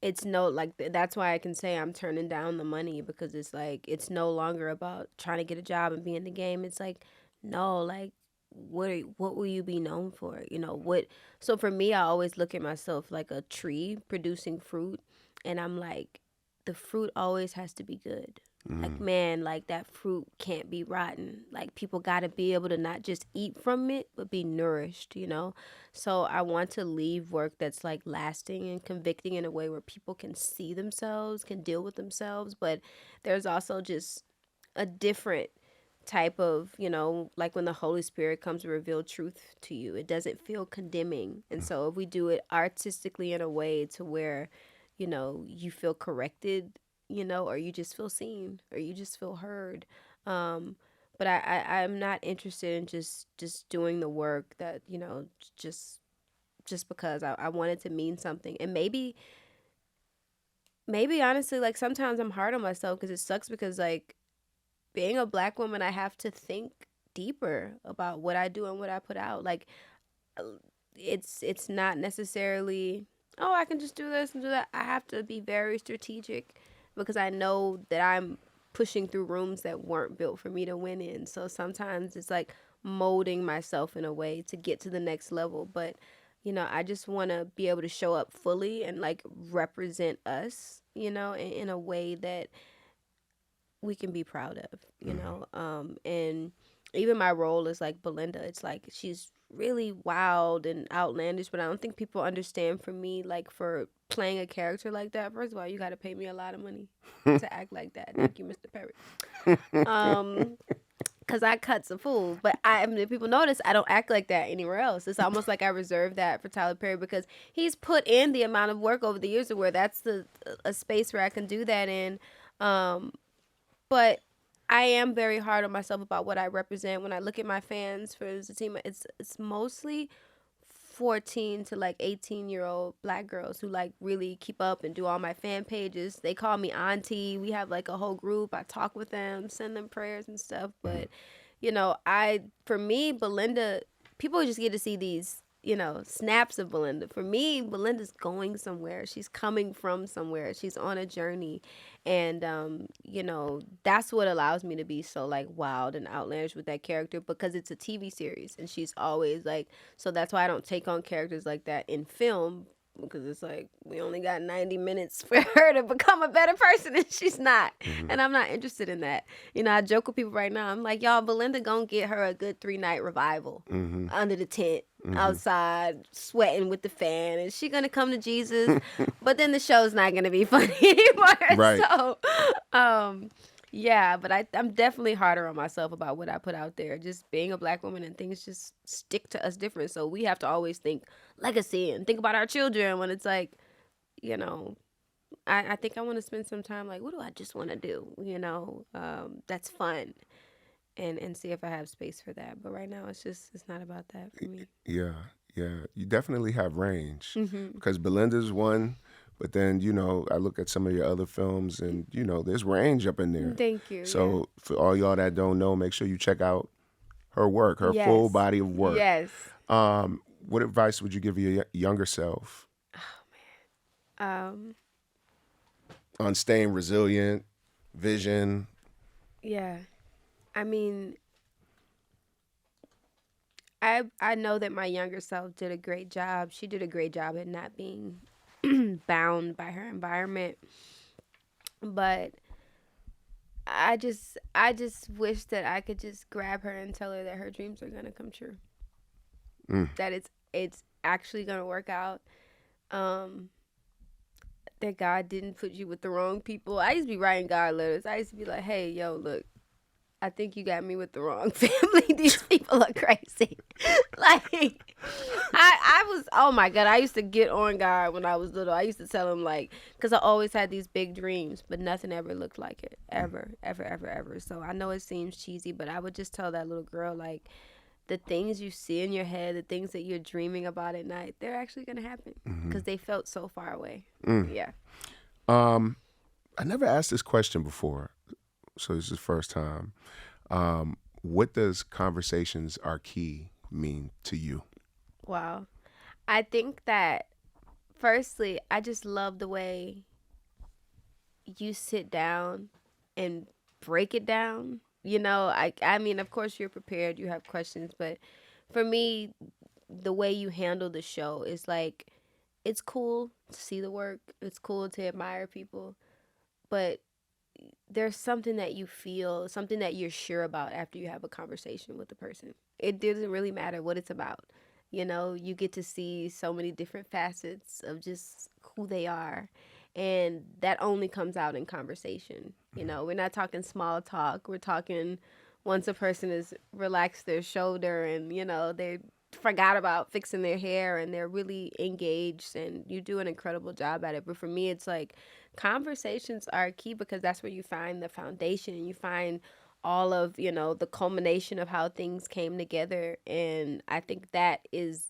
it's no like that's why I can say I'm turning down the money, because it's like it's no longer about trying to get a job and be in the game. It's like no, like what will you be known for? What So for me, I always look at myself like a tree producing fruit, and I'm like the fruit always has to be good. Like Hmm. man, like that fruit can't be rotten. Like people got to be able to not just eat from it but be nourished. So I want to leave work that's like lasting and convicting in a way where people can see themselves, can deal with themselves, but there's also just a different type of, like when the Holy Spirit comes to reveal truth to you, it doesn't feel condemning. And so if we do it artistically in a way to where, you feel corrected, or you just feel seen, or you just feel heard. Um, but I'm not interested in just doing the work that, just just because I wanted to mean something. And maybe honestly, like sometimes I'm hard on myself because it sucks because like being a black woman, I have to think deeper about what I do and what I put out. Like uh, it's not necessarily, oh, I can just do this and do that. I have to be very strategic because I know that I'm pushing through rooms that weren't built for me to win in. So sometimes it's like molding myself in a way to get to the next level. But I just want to be able to show up fully and like represent us, in a way that we can be proud of, and even my role is like Belinda. It's like she's really wild and outlandish, but I don't think people understand for me, like for playing a character like that. First of all, you got to pay me a lot of money to act like that. Thank you, Mr. Perry. Cause I cuts a fool, but I mean, if people notice, I don't act like that anywhere else. It's almost like I reserve that for Tyler Perry because he's put in the amount of work over the years to where that's a space where I can do that in. Um, but I am very hard on myself about what I represent. When I look at my fans for Zatima, it's mostly 14 to like 18-year-old black girls who like really keep up and do all my fan pages. They call me auntie. We have like a whole group. I talk with them, send them prayers and stuff. But I for me, Belinda, people just get to see these snaps of Belinda. For me, Belinda's going somewhere. She's coming from somewhere. She's on a journey. And that's what allows me to be so like wild and outlandish with that character because it's a TV series and she's always like, so that's why I don't take on characters like that in film because it's like we only got 90 minutes for her to become a better person and she's not. And I'm not interested in that. I joke with people right now. I'm like, y'all, Belinda gonna get her a good 3-night revival under the tent, outside, sweating with the fan, and she gonna come to Jesus. But then the show's not gonna be funny anymore. Right. So, yeah, but I'm definitely harder on myself about what I put out there. Just being a black woman and things just stick to us different. So we have to always think legacy and think about our children when it's like, I think I want to spend some time like, what do I just want to do? That's fun. And see if I have space for that. But right now it's not about that for me. Yeah, yeah. You definitely have range because Belinda's one, but then I look at some of your other films and there's range up in there. Thank you. So for all y'all that don't know, make sure you check out her work, her Yes. full body of work. Yes. What advice would you give your younger self Um, on staying resilient, vision? yeah. I mean, I know that my younger self did a great job. She did a great job at not being bound by her environment. But I just wish that I could just grab her and tell her that her dreams are gonna come true. That it's actually gonna work out. Um, that God didn't put you with the wrong people. I used to be writing God letters. I used to be like, hey, yo, look, I think you got me with the wrong family. These people are crazy. Like, I was, oh my God, I used to get on God when I was little. I used to tell him, like, because I always had these big dreams, but nothing ever looked like it. Ever, ever, ever, ever. So I know it seems cheesy, but I would just tell that little girl, like, the things you see in your head, the things that you're dreaming about at night, they're actually going to happen because they felt so far away. Yeah. I never asked this question before, so this is the first time. What does conversations are key mean to you? Wow. I think that, firstly, I just love the way you sit down and break it down. I mean, of course you're prepared, you have questions, but for me, the way you handle the show is like, it's cool to see the work, it's cool to admire people, but there's something that you feel, something that you're sure about after you have a conversation with the person. It doesn't really matter what it's about. You get to see so many different facets of just who they are. And that only comes out in conversation. We're not talking small talk. We're talking once a person has relaxed their shoulder and, they forgot about fixing their hair and they're really engaged and you do an incredible job at it. But for me, it's like conversations are key because that's where you find the foundation and you find all of, the culmination of how things came together. And I think that is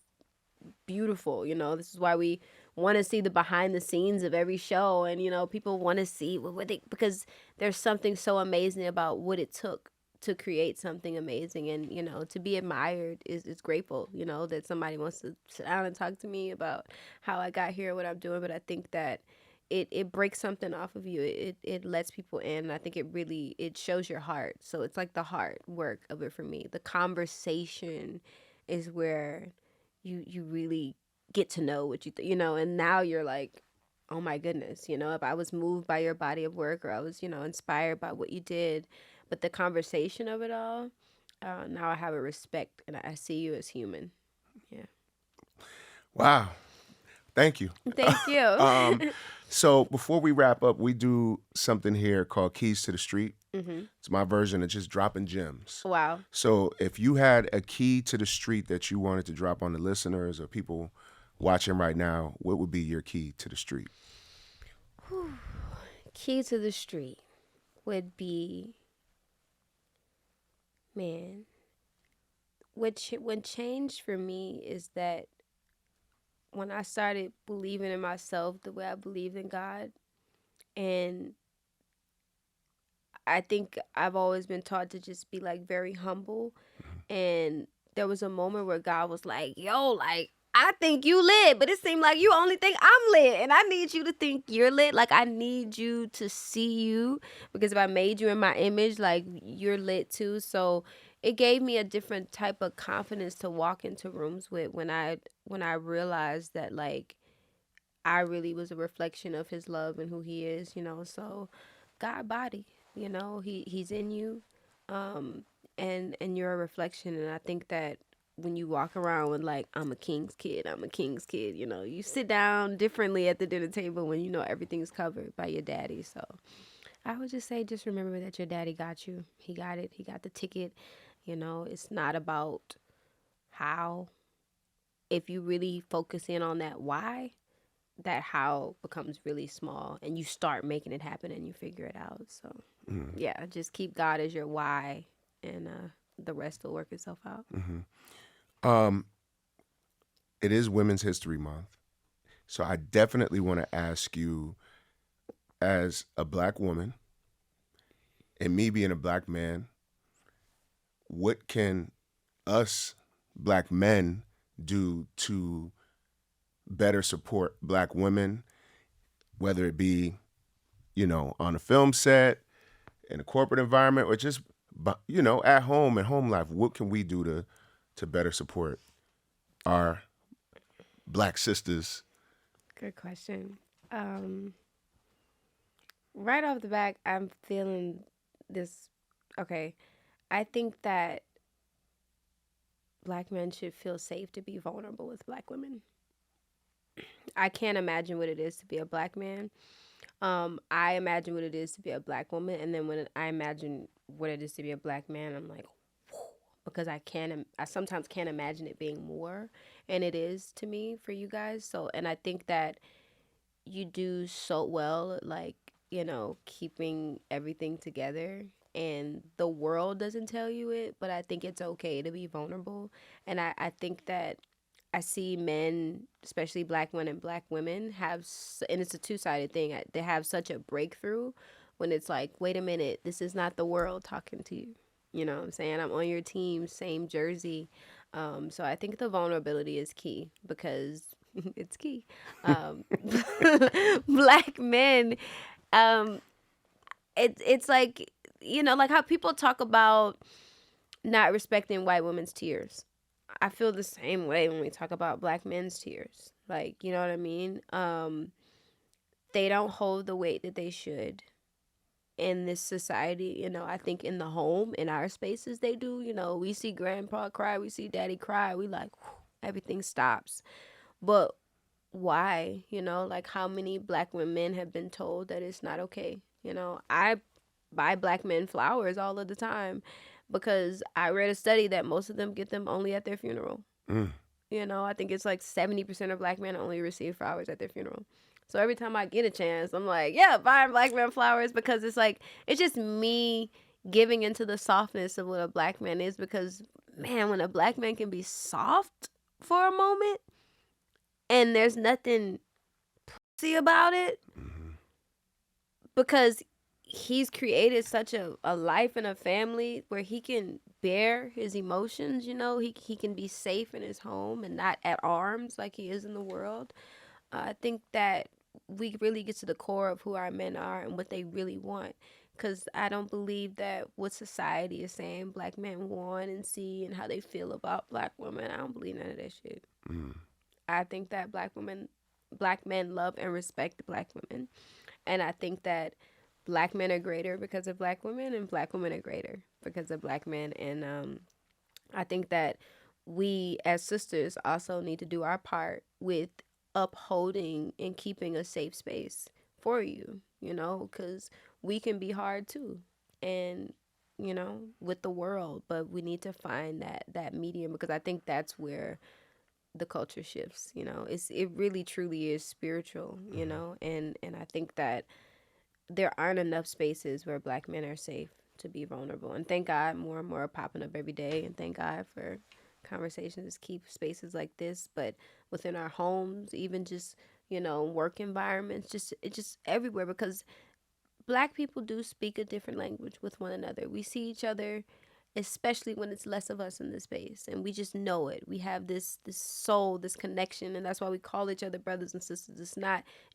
beautiful. This is why we want to see the behind the scenes of every show, and people want to see what they, because there's something so amazing about what it took to create something amazing, and to be admired is grateful. That somebody wants to sit down and talk to me about how I got here, what I'm doing. But I think that it breaks something off of you. It lets people in. And I think it shows your heart. So it's like the heart work of it for me. The conversation is where you really get to know what and now you're like, oh my goodness, if I was moved by your body of work, or I was inspired by what you did, but the conversation of it all, now I have a respect, and I see you as human. Yeah. Wow. Thank you. Thank Um, you. so before we wrap up, we do something here called Keys to the Street. Hmm. It's my version of just dropping gems. Wow. So if you had a key to the street that you wanted to drop on the listeners or people watching right now, what would be your key to the street? Key to the street would be, man, what changed for me is that when I started believing in myself the way I believed in God, and I think I've always been taught to just be like very humble. And there was a moment where God was like, yo, like, I think you lit, but it seemed like you only think I'm lit. And I need you to think you're lit. Like, I need you to see you, because if I made you in my image, like, you're lit too. So it gave me a different type of confidence to walk into rooms with, when I realized that, like, I really was a reflection of his love and who he is. So God body, he's in you. Um and you're a reflection, and I think that when you walk around with like, I'm a king's kid, you sit down differently at the dinner table when everything's covered by your daddy. So I would just say, just remember that your daddy got you. He got it. He got the ticket. It's not about how. If you really focus in on that why, that how becomes really small, and you start making it happen and you figure it out. So yeah, just keep God as your why, and the rest will work itself out. Um, it is Women's History Month. So I definitely want to ask you, as a black woman and me being a black man, what can us black men do to better support black women, whether it be, on a film set, in a corporate environment, or just, at home and home life? What can we do to better support our black sisters? Good question. Right off the back, I'm feeling this. Okay, I think that black men should feel safe to be vulnerable with black women. I can't imagine what it is to be a black man. I imagine what it is to be a black woman, and then when I imagine what it is to be a black man, I'm like, whew, because I sometimes can't imagine it being more, and it is to me for you guys. So, and I think that you do so well, like, keeping everything together, and the world doesn't tell you it, but I think it's okay to be vulnerable. And I think that I see men, especially black men and black women, and it's a two-sided thing. They have such a breakthrough when it's like, wait a minute, this is not the world talking to you. You know what I'm saying? I'm on your team, same jersey. So I think the vulnerability is key, because it's key. Um, Black men, um, it's like, like how people talk about not respecting white women's tears. I feel the same way when we talk about black men's tears. Like, you know what I mean? They don't hold the weight that they should in this society. I think in the home, in our spaces, they do. We see grandpa cry, we see daddy cry, we like, whew, everything stops. But why? Like, how many black women have been told that it's not okay? I buy black men flowers all of the time, because I read a study that most of them get them only at their funeral. Mm. I think it's like 70% of black men only receive flowers at their funeral. So every time I get a chance, I'm like, yeah, buying black men flowers, because it's like, it's just me giving into the softness of what a black man is. Because, man, when a black man can be soft for a moment, And there's nothing pussy about it because he's created such a life and a family where he can bear his emotions, you know. He can be safe in his home and not at arms like he is in the world. I think that we really get to the core of who our men are and what they really want. Because I don't believe that what society is saying black men want and see and how they feel about black women, I don't believe none of that shit. I think that black men love and respect black women. And I think that black men are greater because of black women, and black women are greater because of black men. And I think that we as sisters also need to do our part with upholding and keeping a safe space for you, you know, because we can be hard too. And you know, with the world, but we need to find that medium because I think that's where the culture shifts, you know. It really truly is spiritual, you know. And I think that there aren't enough spaces where black men are safe to be vulnerable. And thank God more and more are popping up every day. And thank God for conversations keep spaces like this, but within our homes, even just, you know, work environments, just it's just everywhere because black people do speak a different language with one another. We see each other, especially when it's less of us in the space, and we just know it. We have this soul, this connection, and that's why we call each other brothers and sisters.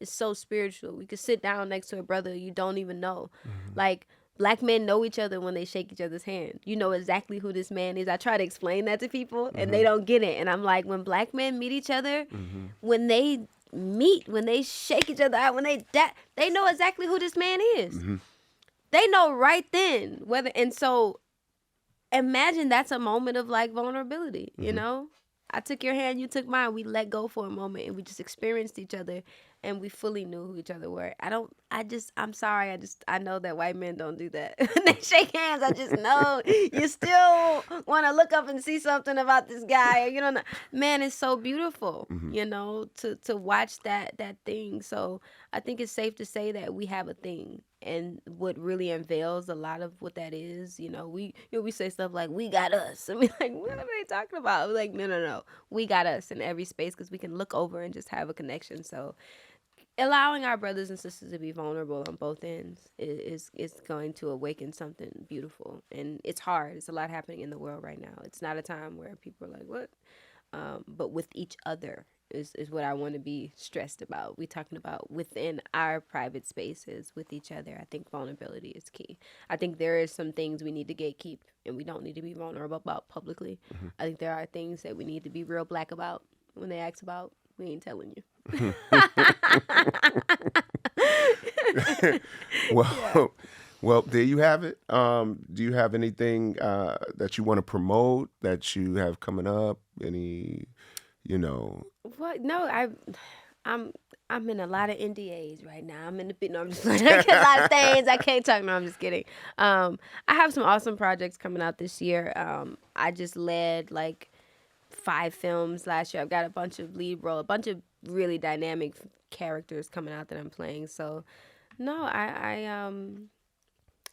It's so spiritual. We could sit down next to a brother you don't even know. Like black men know each other when they shake each other's hand. You know exactly who this man is. I try to explain that to people and they don't get it. And I'm like, when black men meet each other, when they meet, when they shake each other out, they know exactly who this man is. They know right then whether, and so imagine that's a moment of like vulnerability, you know? I took your hand, you took mine. We let go for a moment and we just experienced each other and we fully knew who each other were. I'm sorry. I know that white men don't do that. When they shake hands, I just know you still want to look up and see something about this guy. You don't know. Man, it's so beautiful, you know, to watch that thing. So I think it's safe to say that we have a thing. And what really unveils a lot of what that is, you know, we say stuff like we got us. I mean, like, what are they talking about? We're like, no, we got us in every space because we can look over and just have a connection. So, allowing our brothers and sisters to be vulnerable on both ends is going to awaken something beautiful. And it's hard. It's a lot happening in the world right now. It's not a time where people are like, what? But with each other is what I want to be stressed about. We talking about within our private spaces with each other. I think vulnerability is key. I think there is some things we need to gatekeep and we don't need to be vulnerable about publicly. I think there are things that we need to be real black about. When they ask about, we ain't telling you. Well, Yeah. well, there you have it. Do you have anything that you want to promote that you have coming up? Any, you know? What? No, I'm I'm in a lot of NDAs right now. I'm in the bit. No, I'm just playing. I get a lot of things I can't talk. No, I'm just kidding. I have some awesome projects coming out this year. I just led like 5 films last year. I've got a bunch of lead role, a bunch of really dynamic characters coming out that I'm playing. So, no, I'm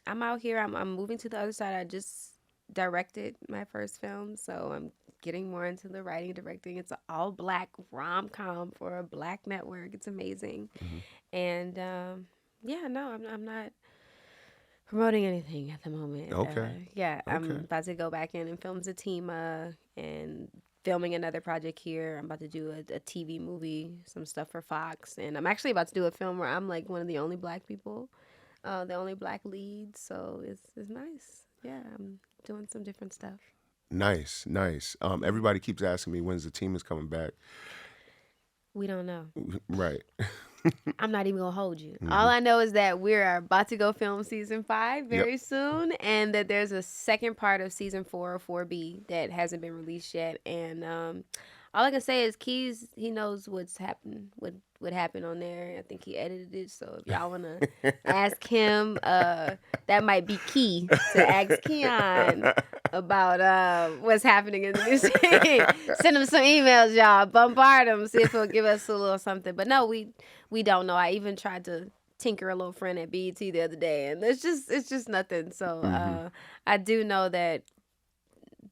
out here. I'm moving to the other side. I just directed my first film, so I'm getting more into the writing and directing. It's an all black rom com for a black network. It's amazing, and yeah, no, I'm not promoting anything at the moment. Okay. Yeah, I'm Okay. about to go back in and film Zatima and filming another project here. I'm about to do a TV movie, some stuff for Fox, and I'm actually about to do a film where I'm like one of the only black people, the only black lead. So it's nice. Yeah, I'm doing some different stuff. Nice, nice. Everybody keeps asking me when's the team is coming back. We don't know. Right. I'm not even gonna hold you. All I know is that we're about to go film season 5 Yep. very soon, and that there's a second part of season 4 or 4B that hasn't been released yet. And all I can say is Keys, he knows what's happened, what happened on there. I think he edited it, so if y'all wanna ask him, that might be key to ask Keon about what's happening in the new season. Send him some emails, y'all. Bombard him, see if he'll give us a little something. But no, we don't know. I even tried to tinker a little friend at BET the other day, and it's just nothing. So I do know that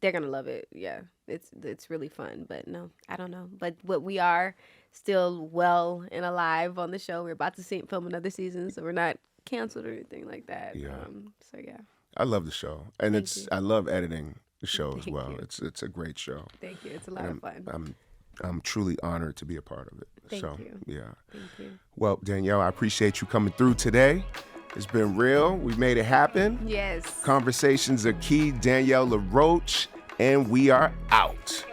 they're gonna love it. Yeah, it's really fun. But no, I don't know. But what we are still well and alive on the show. We're about to film another season, so we're not canceled or anything like that. Yeah. So yeah. I love the show, and Thank you. I love editing the show as Thank well. you. It's a great show. Thank you. It's a lot of fun. I'm truly honored to be a part of it. Thank so, you. Yeah. Thank you. Well, Danielle, I appreciate you coming through today. It's been real. We made it happen. Yes. Conversations are key. Danielle LaRoach, and we are out.